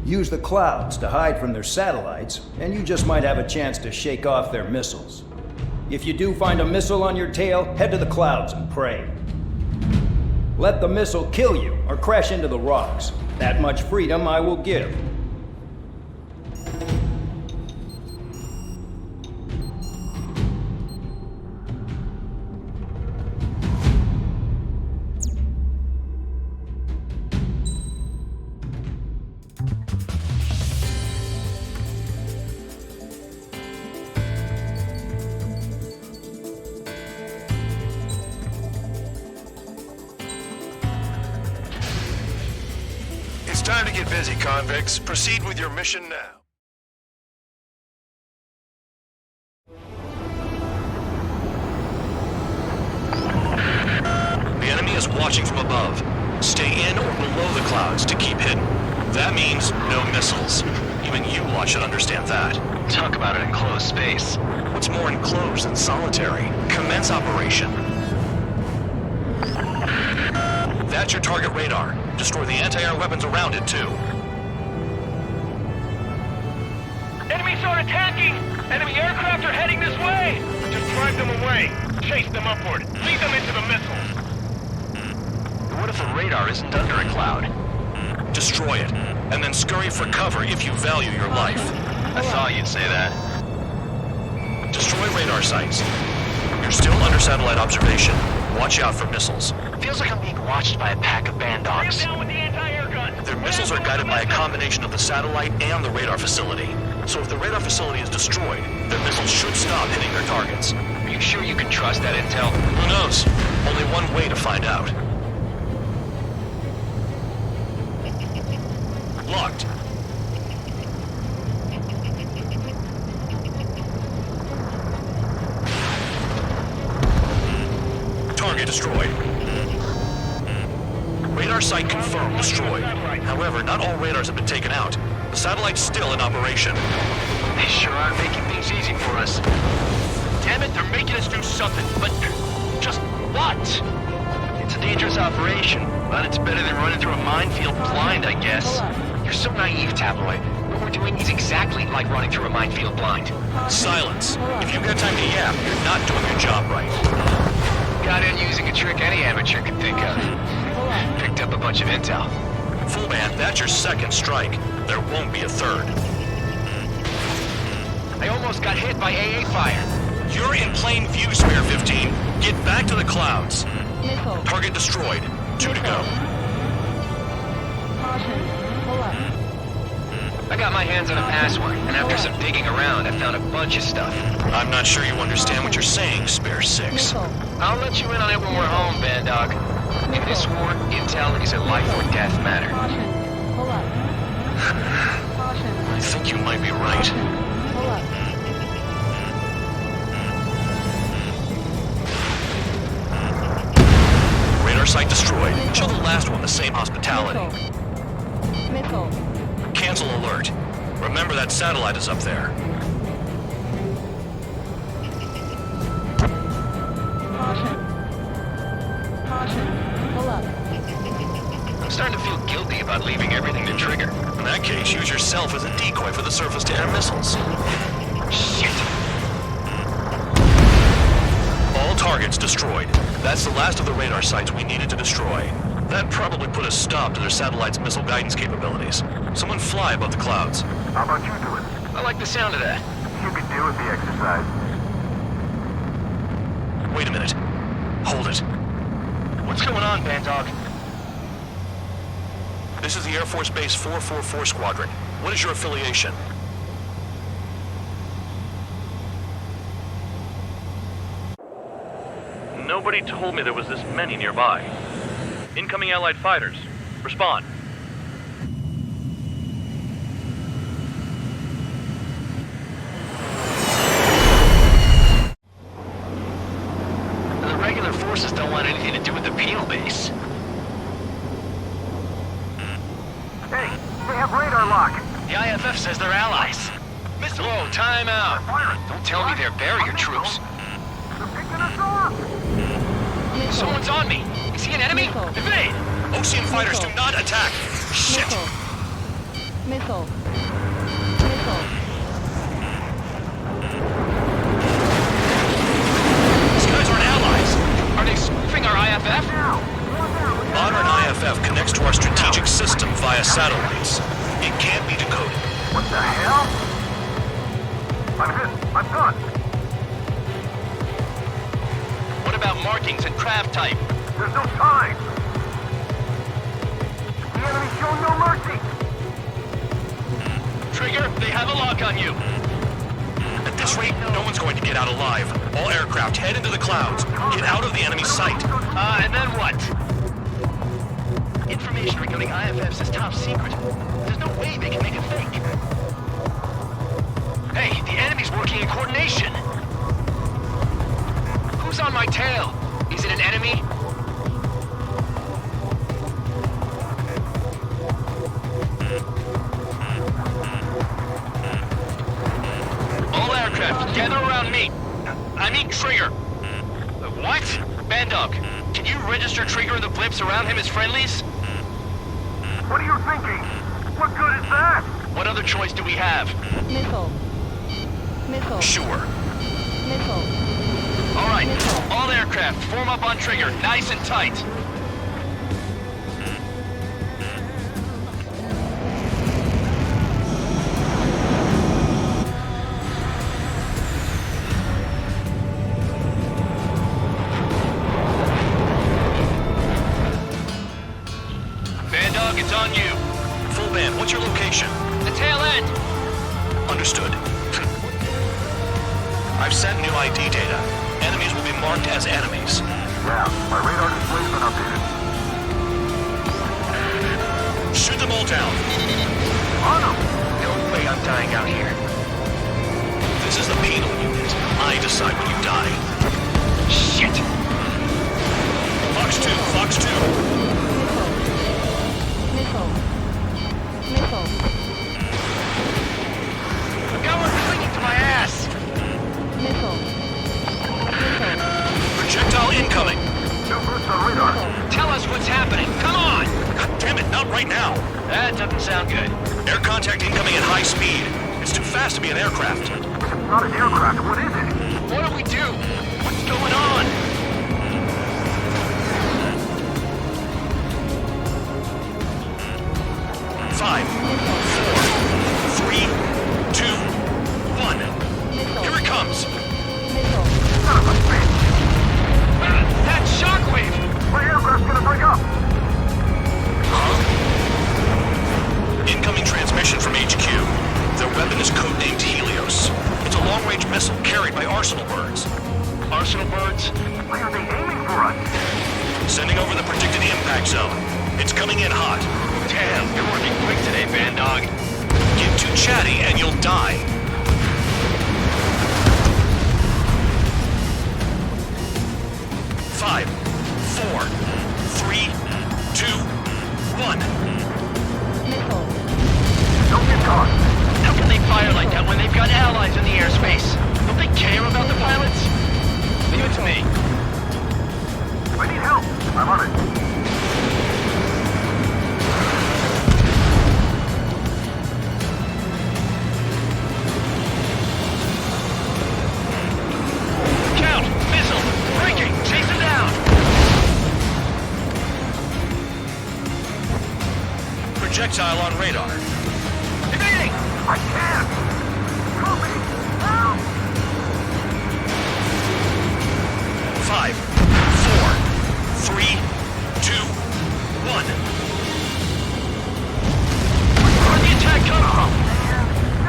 Use the clouds to hide from their satellites, and you just might have a chance to shake off their missiles. If you do find a missile on your tail, head to the clouds and pray. Let the missile kill you or crash into the rocks. That much freedom I will give. It's time to get busy, convicts. Proceed with your mission now. The enemy is watching from above. Stay in or below the clouds to keep hidden. That means no missiles. Even you lot should understand that. Talk about an enclosed space. What's more enclosed than solitary? Commence operation. That's your target radar. Destroy the anti-air weapons around it, too. Enemies are attacking! Enemy aircraft are heading this way! Just drive them away. Chase them upward. Lead them into the missiles. What if the radar isn't under a cloud? Destroy it, and then scurry for cover if you value your life. I thought you'd say that. Destroy radar sites. You're still under satellite observation. Watch out for missiles. Feels like I'm being watched by a pack of band dogs. Down with the anti-air gun. Their missiles are guided by a combination of the satellite and the radar facility. So if the radar facility is destroyed, their missiles should stop hitting their targets. Are you sure you can trust that intel? Who knows? Only one way to find out. Locked. Target destroyed. Radar site confirmed destroyed. However, not all radars have been taken out. The satellite's still in operation. They sure are making things easy for us. Damn it, they're making us do something, but just what? It's a dangerous operation, but it's better than running through a minefield blind, I guess. You're so naive, Tabloid. What we're doing is exactly like running through a minefield blind. Silence. If you've got time to yap, you're not doing your job right. Got in using a trick any amateur could think of. Picked up a bunch of intel. Full man, that's your second strike. There won't be a third. I almost got hit by AA fire. You're in plain view, Spare 15. Get back to the clouds. Missile. Target destroyed. 2 to go. Caution. Pull up. I got my hands on a password, and after some digging around, I found a bunch of stuff. I'm not sure you understand what you're saying, Spare 6. Missile. I'll let you in on it when we're home, Band Dog. In this war, intel is a life or death matter. Caution. Pull up. Caution. I think you might be right. Pull up. Radar site destroyed. Show the last one the same hospitality. Missile. Cancel alert. Remember that satellite is up there. Caution. Caution. Pull up. I'm starting to feel guilty about leaving everything to trigger. In that case, use yourself as a decoy for the surface-to-air missiles. Shit! All targets destroyed. That's the last of the radar sites we needed to destroy. That probably put a stop to their satellite's missile guidance capabilities. Someone fly above the clouds. How about you do it? I like the sound of that. You could do with the exercise. Wait a minute. Hold it. What's going on, Band Dog? This is the Air Force Base 444 Squadron. What is your affiliation? Nobody told me there was this many nearby. Incoming Allied fighters. Respond. The regular forces don't want anything to do with the penal base. Hey, they have radar lock. The IFF says they're allies. Whoa, time out. Don't tell me they're barrier troops. They're picking us off. Someone's on me. Is he an enemy? Evade! Ocean fighters do not attack! Shit! Missile. Missile. These guys aren't allies! Are they spoofing our IFF? Modern IFF connects to our strategic system via satellites. It can't be decoded. What the hell? I'm hit. I'm done. What about markings and craft type? There's no time. The enemy's showing no mercy. Trigger, they have a lock on you. At this rate, no one's going to get out alive. All aircraft head into the clouds. Get out of the enemy's sight. And then what? Information regarding IFFs is top secret. There's no way they can make it fake. Hey, the enemy's working in coordination. Who's on my tail? Is it an enemy? All aircraft, gather around me. I mean Trigger. What? Bandog, can you register Trigger and the blips around him as friendlies? What are you thinking? What good is that? What other choice do we have? Missile. Missile. Sure. Missile. All right, all aircraft, form up on Trigger, nice and tight. Bandog, it's on you. Full band, what's your location? The tail end. Understood. I've sent new ID data. Enemies will be marked as enemies. Yeah, my radar display's been updated. Shoot them all down. On them! No way I'm dying out here. This is the penal unit. I decide when you die. Shit! Fox 2, Fox 2. Missile. Missile. I've got one clinging to my ass. Missile. Missile. Projectile incoming. New boots on radar. Tell us what's happening. Come on! God damn it, not right now. That doesn't sound good. Air contact incoming at high speed. It's too fast to be an aircraft. It's not an aircraft. What is it? What do we do? What's going on? Five, 4, 3, 2, 1. Here it comes. Missile. Son of a bitch! That shockwave! My aircraft's gonna break up! Incoming transmission from HQ. Their weapon is codenamed Helios. It's a long-range missile carried by Arsenal birds. Arsenal birds? Why are they aiming for us? Sending over the predicted impact zone. It's coming in hot. Damn, you're working quick today, Bandog. Get too chatty and you'll die. Five, 4, 3, 2, 1. Missile. Don't get caught! How can they fire like that when they've got allies in the airspace? Don't they care about the pilots? Leave it to me. I need help! I'm on it. Count! Missile! Breaking! Chase him down! Projectile on radar. Evading! I can't! Help me! Help! 5, 4, 3, 2, 1. Where'd the attack come from?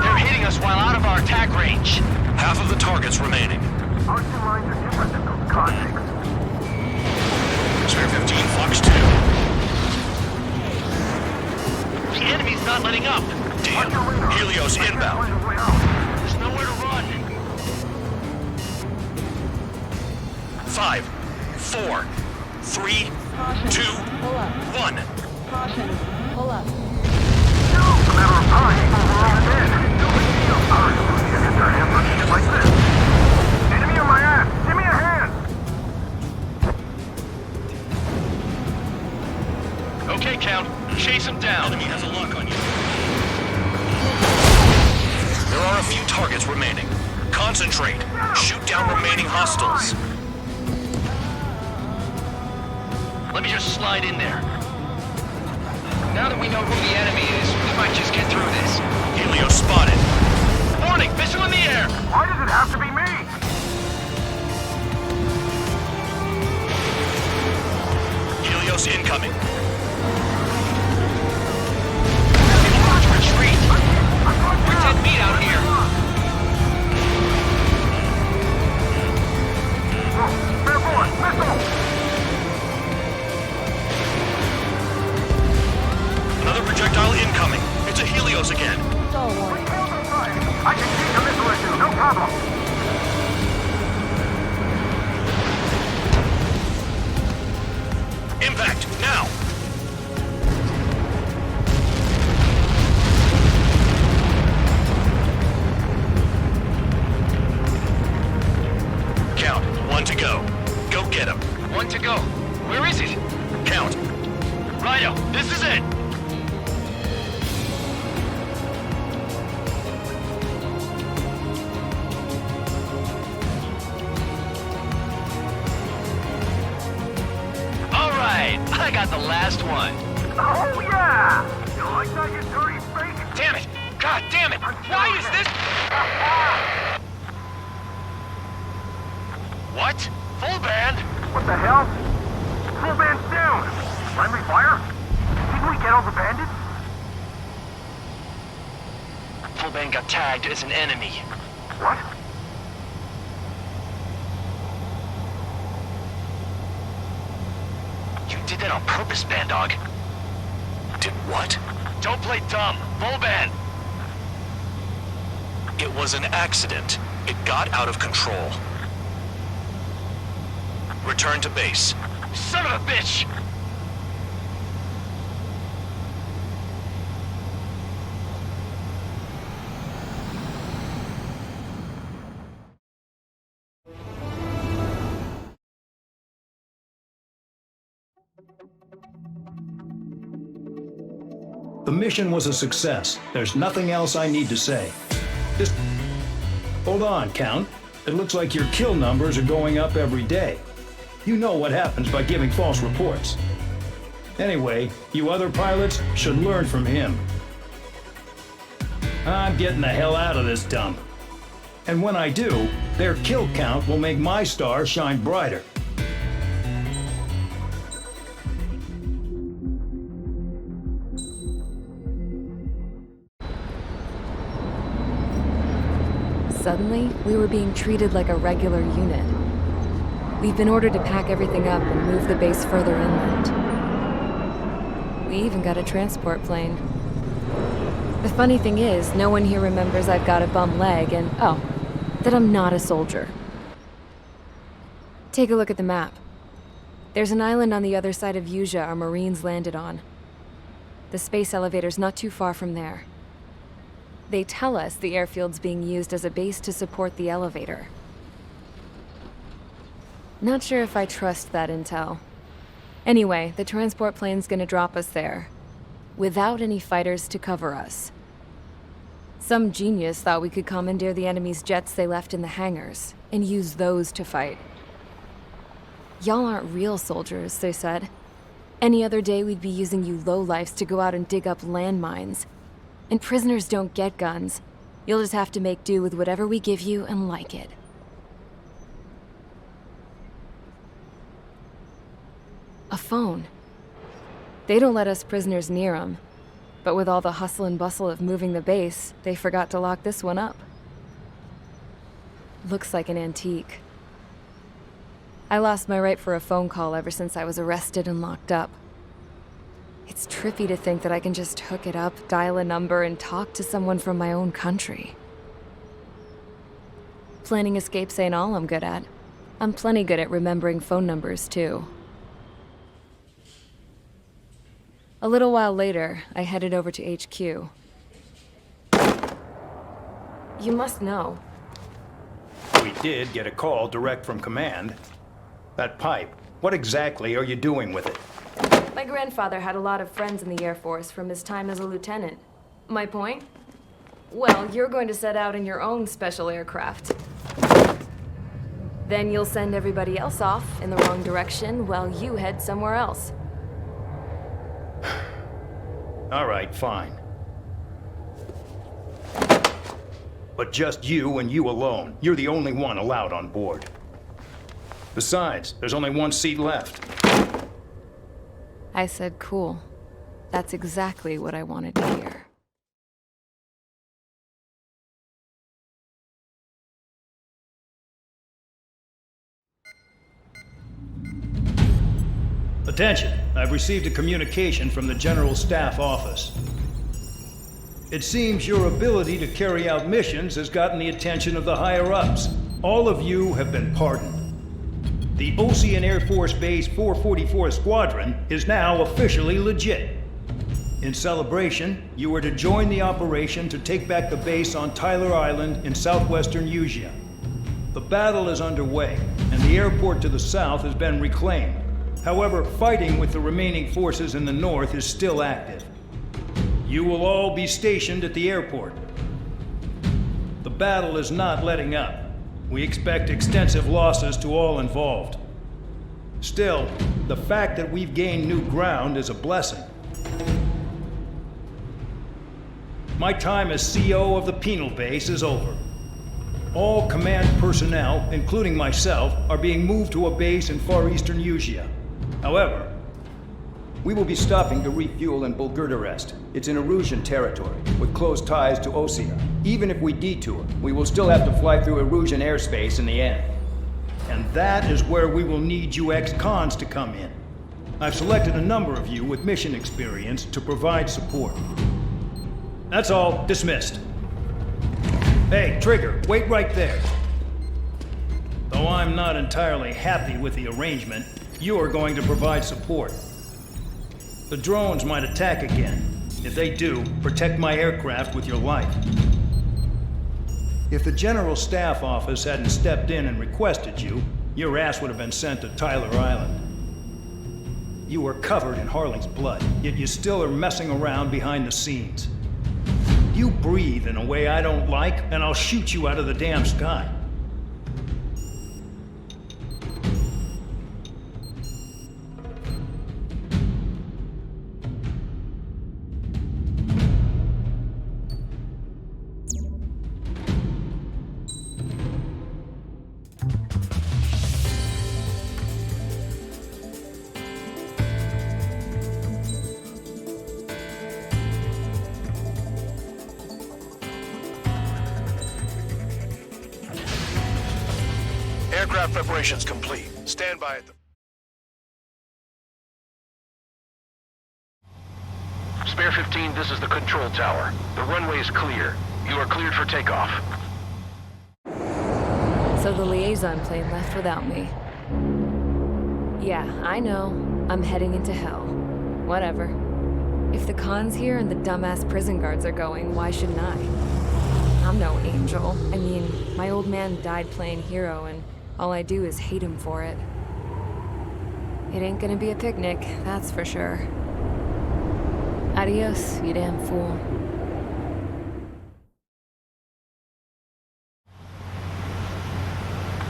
They're hitting us while out of our attack range. Half of the targets remaining. Our two lines are different than those convicts. not letting up. Damn. Helios inbound. There's nowhere to run. 5, 4, 3, Caution. 2, Pull up. 1. Caution. Pull up. It's a matter of time before we're on the edge. Our solution is to ambush just like this. Enemy on my ass! Give me a hand! Okay, Count. Chase him down. Enemy has a lock on you. There are a few targets remaining. Concentrate. Shoot down remaining hostiles. Let me just slide in there. Now that we know who the enemy is, we might just get through this. Helios spotted. Warning! Missile in the air! Why does it have to be me? Helios incoming. Retreat! We're dead meat out here. Fair boy, missile! Another projectile incoming. It's a Helios again. Stall warning. I can keep the missile issue, no problem. Impact, now! Count, 1 to go. Go get him. 1 to go. Where is it? Count. Righto, this is it. I got the last one. Oh, yeah! You like that, you dirty fake? Damn it! God damn it! Why is this? What? Full band? What the hell? Full band's down! Friendly fire? Didn't we get all the bandits? Full band got tagged as an enemy. What? You did that on purpose, Bandog. Did what? Don't play dumb. Full band. It was an accident. It got out of control. Return to base. Son of a bitch! The mission was a success. There's nothing else I need to say. Just hold on, Count. It looks like your kill numbers are going up every day. You know what happens by giving false reports. Anyway, you other pilots should learn from him. I'm getting the hell out of this dump. And when I do, their kill count will make my star shine brighter. Suddenly, we were being treated like a regular unit. We've been ordered to pack everything up and move the base further inland. We even got a transport plane. The funny thing is, no one here remembers I've got a bum leg and, oh, that I'm not a soldier. Take a look at the map. There's an island on the other side of Yuja our Marines landed on. The space elevator's not too far from there. They tell us the airfield's being used as a base to support the elevator. Not sure if I trust that intel. Anyway, the transport plane's gonna drop us there, without any fighters to cover us. Some genius thought we could commandeer the enemy's jets they left in the hangars, and use those to fight. Y'all aren't real soldiers, they said. Any other day we'd be using you lowlifes to go out and dig up landmines. And prisoners don't get guns. You'll just have to make do with whatever we give you and like it. A phone. They don't let us prisoners near them. But with all the hustle and bustle of moving the base, they forgot to lock this one up. Looks like an antique. I lost my right for a phone call ever since I was arrested and locked up. It's trippy to think that I can just hook it up, dial a number, and talk to someone from my own country. Planning escapes ain't all I'm good at. I'm plenty good at remembering phone numbers, too. A little while later, I headed over to HQ. You must know. We did get a call direct from command. That pipe, what exactly are you doing with it? My grandfather had a lot of friends in the Air Force from his time as a lieutenant. My point? Well, you're going to set out in your own special aircraft. Then you'll send everybody else off in the wrong direction while you head somewhere else. All right, fine. But just you and you alone. You're the only one allowed on board. Besides, there's only one seat left. I said cool. That's exactly what I wanted to hear. Attention, I've received a communication from the General Staff Office. It seems your ability to carry out missions has gotten the attention of the higher-ups. All of you have been pardoned. The Ocean Air Force Base 444 Squadron is now officially legit. In celebration, you are to join the operation to take back the base on Tyler Island in southwestern Usea. The battle is underway, and the airport to the south has been reclaimed. However, fighting with the remaining forces in the north is still active. You will all be stationed at the airport. The battle is not letting up. We expect extensive losses to all involved. Still, the fact that we've gained new ground is a blessing. My time as CO of the penal base is over. All command personnel, including myself, are being moved to a base in far eastern Usea. However, we will be stopping to refuel in Bulgurdarest. It's in Erusian territory, with close ties to Osea. Even if we detour, we will still have to fly through Erusian airspace in the end. And that is where we will need you ex-cons to come in. I've selected a number of you with mission experience to provide support. That's all. Dismissed. Hey, Trigger, wait right there. Though I'm not entirely happy with the arrangement, you are going to provide support. The drones might attack again. If they do, protect my aircraft with your life. If the General Staff Office hadn't stepped in and requested you, your ass would have been sent to Tyler Island. You were covered in Harling's blood, yet you still are messing around behind the scenes. You breathe in a way I don't like, and I'll shoot you out of the damn sky. Aircraft preparations complete. Stand by at the... Spare 15, this is the control tower. The runway is clear. You are cleared for takeoff. So the liaison plane left without me. Yeah, I know. I'm heading into hell. Whatever. If the con's here and the dumbass prison guards are going, why shouldn't I? I'm no angel. I mean, my old man died playing hero, and all I do is hate him for it. It ain't gonna be a picnic, that's for sure. Adios, you damn fool.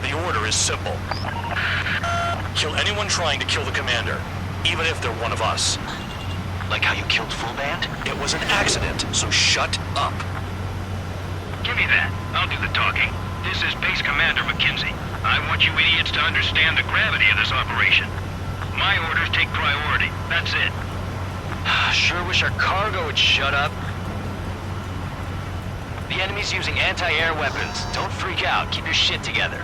The order is simple. Kill anyone trying to kill the commander, even if they're one of us. Like how you killed Full Band? It was an accident, so shut up. Give me that. I'll do the talking. This is Base Commander McKenzie. I want you idiots to understand the gravity of this operation. My orders take priority. That's it. Sure wish our cargo would shut up. The enemy's using anti-air weapons. Don't freak out. Keep your shit together.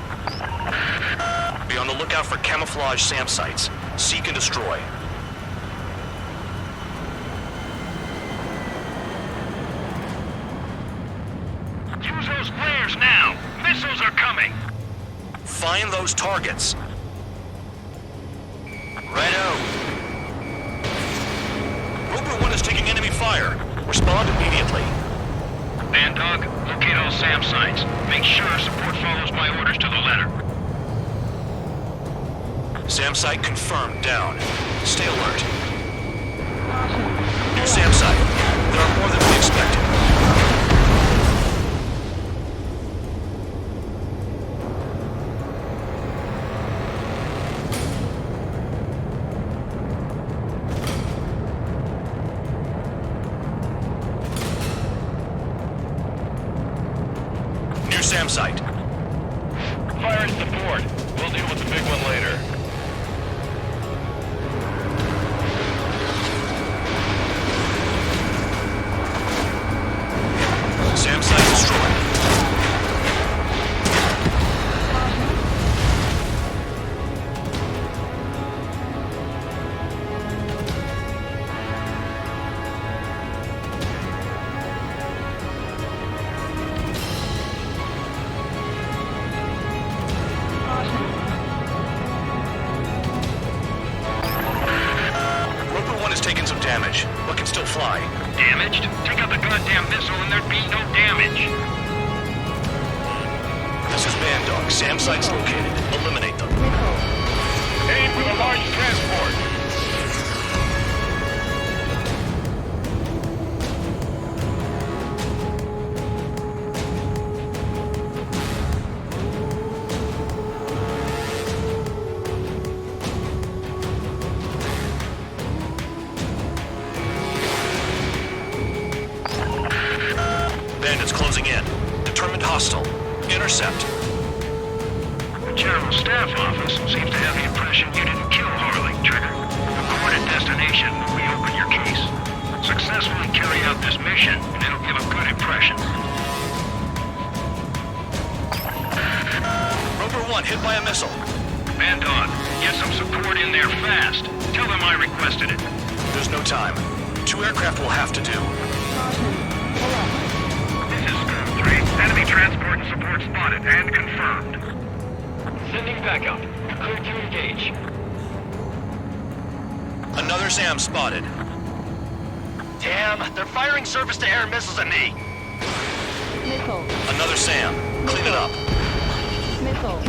Be on the lookout for camouflage SAM sites. Seek and destroy. incoming. Find those targets. Righto. Roper 1 is taking enemy fire. Respond immediately. Bandog, locate all SAM sites. Make sure support follows my orders to the letter. SAM site confirmed, down. Stay alert. New SAM site. There are more than we expected. New SAM site. Fire at the port. We'll deal with the big one later. SAM site destroyed. Roper 1 has taken some damage, but can still fly. Damaged? Take out the goddamn missile and there'd be no damage. This is Bandog. SAM site's located. Eliminate them. Aim for the large transport. Bandits closing in. Determined hostile. Intercept. The General Staff Office seems to have the impression you didn't kill Harley, Trigger. Report at destination when we open your case. Successfully carry out this mission, and it'll give a good impression. Roper 1 hit by a missile. Bandog, get some support in there fast. Tell them I requested it. There's no time. 2 aircraft will have to do. This is Scope 3. Enemy transport and support spotted and confirmed. Sending backup. Clear to engage. Another SAM spotted. Damn, they're firing surface-to-air missiles at me. Missile. Another SAM. Clean it up. Missile.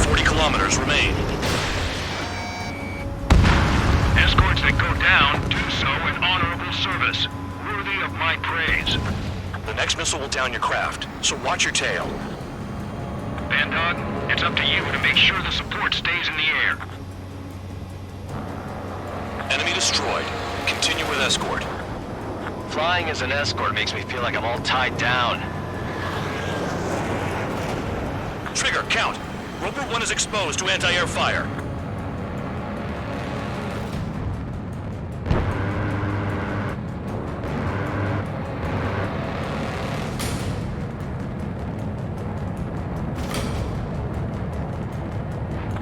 40 kilometers remain. Escorts that go down do so in honorable service, worthy of my praise. The next missile will down your craft, so watch your tail. Bandog, it's up to you to make sure the support stays in the air. Enemy destroyed. Continue with escort. Flying as an escort makes me feel like I'm all tied down. Trigger, count. Roper 1 is exposed to anti-air fire.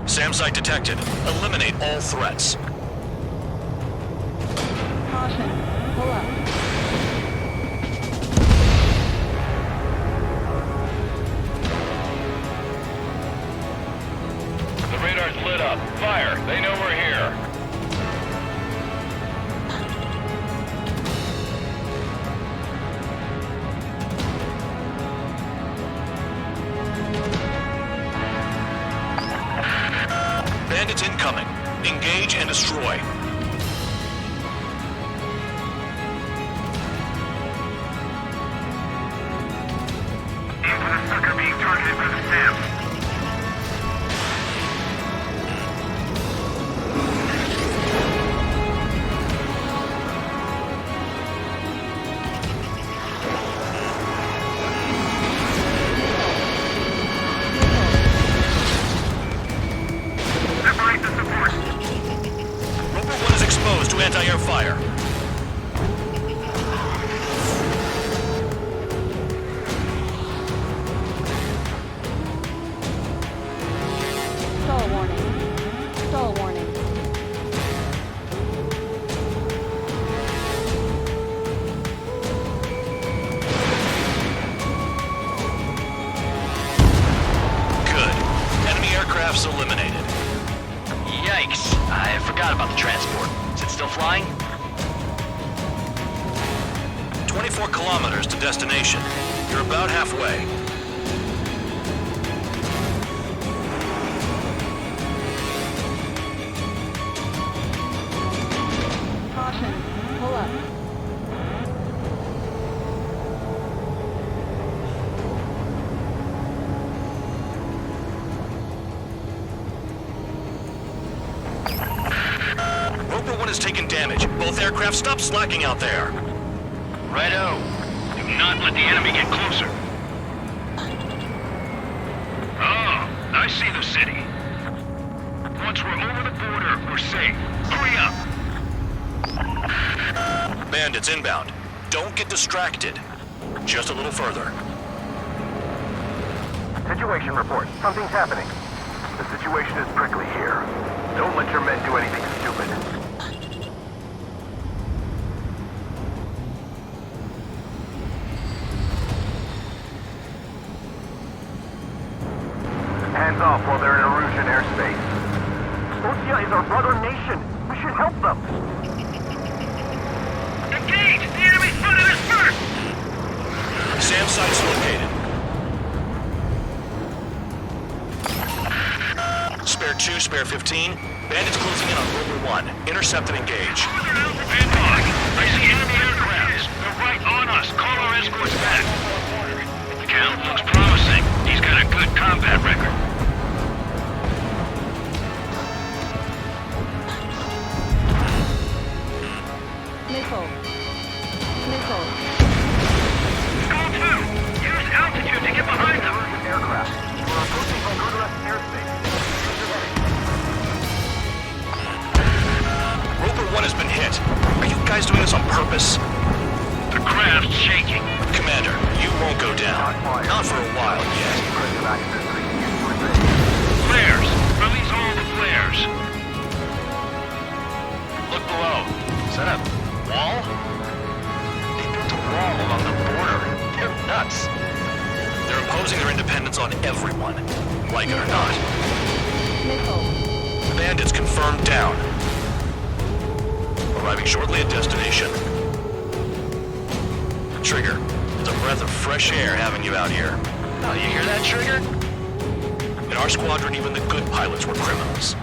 SAM site detected. Eliminate all threats. Caution. Pull up. The radar's lit up. Fire. They know we're here. Bandits incoming. Engage and destroy. Aim for the sucker being targeted by the SAM. Separate the support. Roper 1 is exposed to anti-air fire. Stall warning. Stall warning. aircraft's eliminated. Yikes. I forgot about the transport. Is it still flying? 24 kilometers to destination. You're about halfway. Caution. Pull up. Roper 1 has taken damage. Both aircraft stop slacking out there. Righto. Do not let the enemy get closer. Oh, I see the city. Once we're over the border, we're safe. Hurry up! Bandits inbound. Don't get distracted. Just a little further. Situation report. Something's happening. The situation is prickly here. Don't let your men do anything stupid. Hands off while they're in Erusian airspace. Ostia is our brother nation. We should help them. Engage! The enemy's spotted us first! SAM site's located. Spare 2, spare 15. Bandits closing in on Rover 1. Intercept and engage. I see enemy aircraft. They're right on us. Call our escorts back. The count looks promising. He's got a good combat record. Missile. Missile. Go 2! Use altitude to get behind them. Aircraft. We're approaching Barracuda airspace. Rover 1 has been hit. Are you guys doing this on purpose? The craft's shaking. Commander, you won't go down. Not for a while yet. Flares! Release all the flares. Look below. Is that a wall? They built a wall along the border. They're nuts. They're imposing their independence on everyone, like it or not. Missile. Bandits confirmed down. Arriving shortly at destination. Trigger, it's a breath of fresh air having you out here. Oh, you hear that, Trigger? In our squadron, even the good pilots were criminals.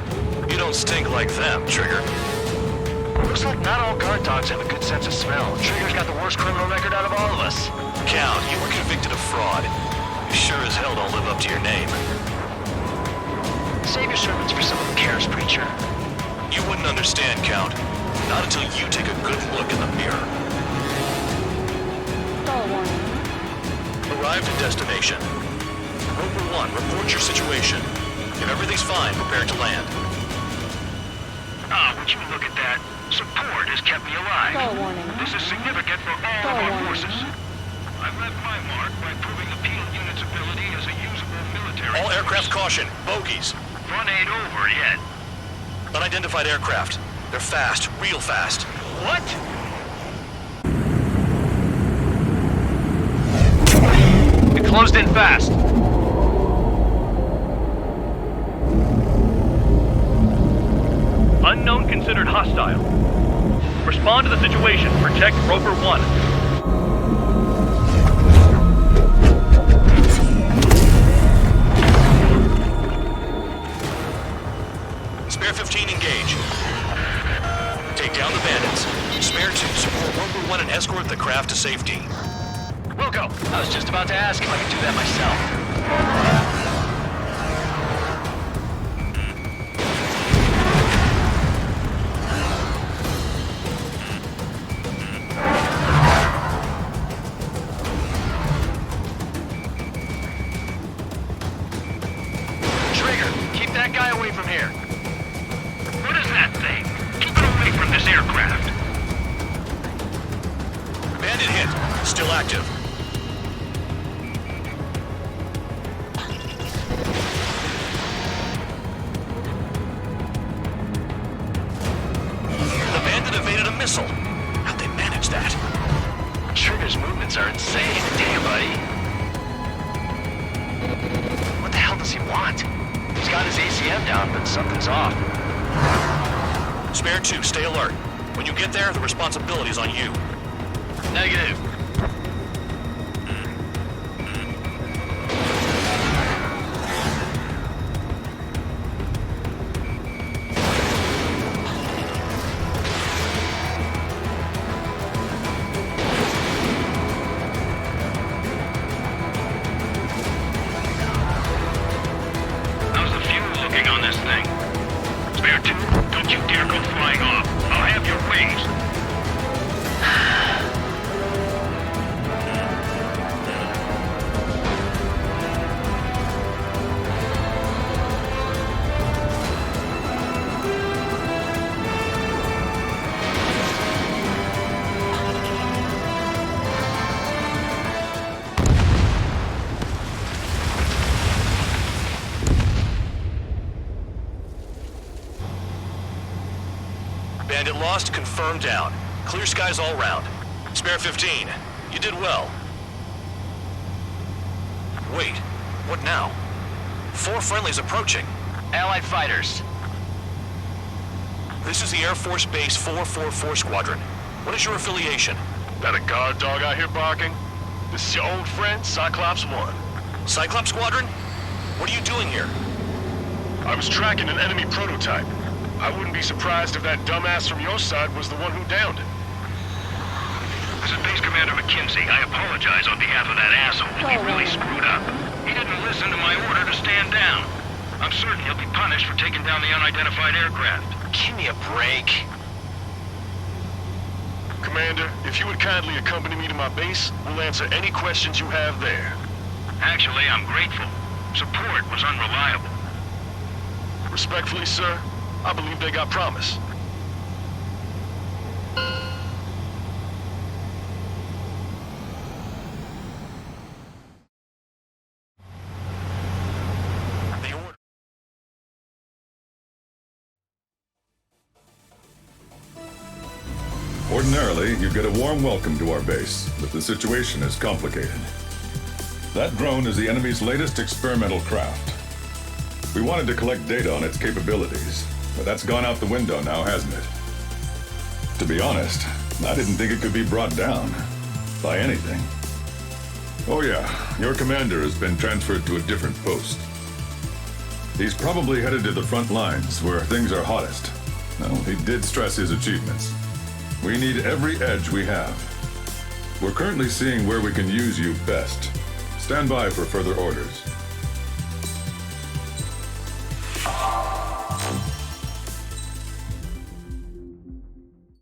You don't stink like them, Trigger. Looks like not all guard dogs have a good sense of smell. Trigger's got the worst criminal record out of all of us. Count, you were convicted of fraud. You sure as hell don't live up to your name. Save your sermons for someone who cares, preacher. You wouldn't understand, Count. Not until you take a good look in the mirror. Stall warning. Arrived at destination. Rover 1, report your situation. If everything's fine, prepare to land. Ah, would you look at that? Support has kept me alive. Stall warning. This is significant for all Stall of our warning. forces. I've left my mark by proving the Peel unit's ability as a usable military All force. aircraft caution, bogies. Run ain't over yet. Unidentified aircraft. They're fast, real fast. What? It closed in fast. Unknown considered hostile. Respond to the situation. Protect Roper 1. Spare 15 engage. Take down the bandits. Spare 2 support Roper 1 and escort the craft to safety. We'll go. I was just about to ask if I could do that myself. Trigger, keep that guy away from here. What is that thing? Keep it away from this aircraft. Bandit hit. Still active. The bandit evaded a missile. How'd they manage that? Trigger's movements are insane. Damn, buddy. What the hell does he want? He's got his ACM down, but something's off. Spare 2, stay alert. When you get there, the responsibility is on you. Negative. How's the fuel looking on this thing? Spare 2, don't you dare go flying off. I'll have your wings. Bandit lost, confirmed down. Clear skies all round. Spare 15. You did well. Wait, what now? 4 friendlies approaching. Allied fighters. This is the Air Force Base 444 Squadron. What is your affiliation? Got a guard dog out here barking? This is your old friend, Cyclops 1. Cyclops Squadron? What are you doing here? I was tracking an enemy prototype. I wouldn't be surprised if that dumbass from your side was the one who downed it. This is Base Commander McKinsey. I apologize on behalf of that asshole. He really screwed up. He didn't listen to my order to stand down. I'm certain he'll be punished for taking down the unidentified aircraft. Give me a break. Commander, if you would kindly accompany me to my base, we'll answer any questions you have there. Actually, I'm grateful. Support was unreliable. Respectfully, sir, I believe they got promise. The order. Ordinarily, you get a warm welcome to our base, but the situation is complicated. That drone is the enemy's latest experimental craft. We wanted to collect data on its capabilities, but that's gone out the window now, hasn't it? To be honest, I didn't think it could be brought down by anything. Oh yeah, your commander has been transferred to a different post. He's probably headed to the front lines where things are hottest. No, he did stress his achievements. We need every edge we have. We're currently seeing where we can use you best. Stand by for further orders.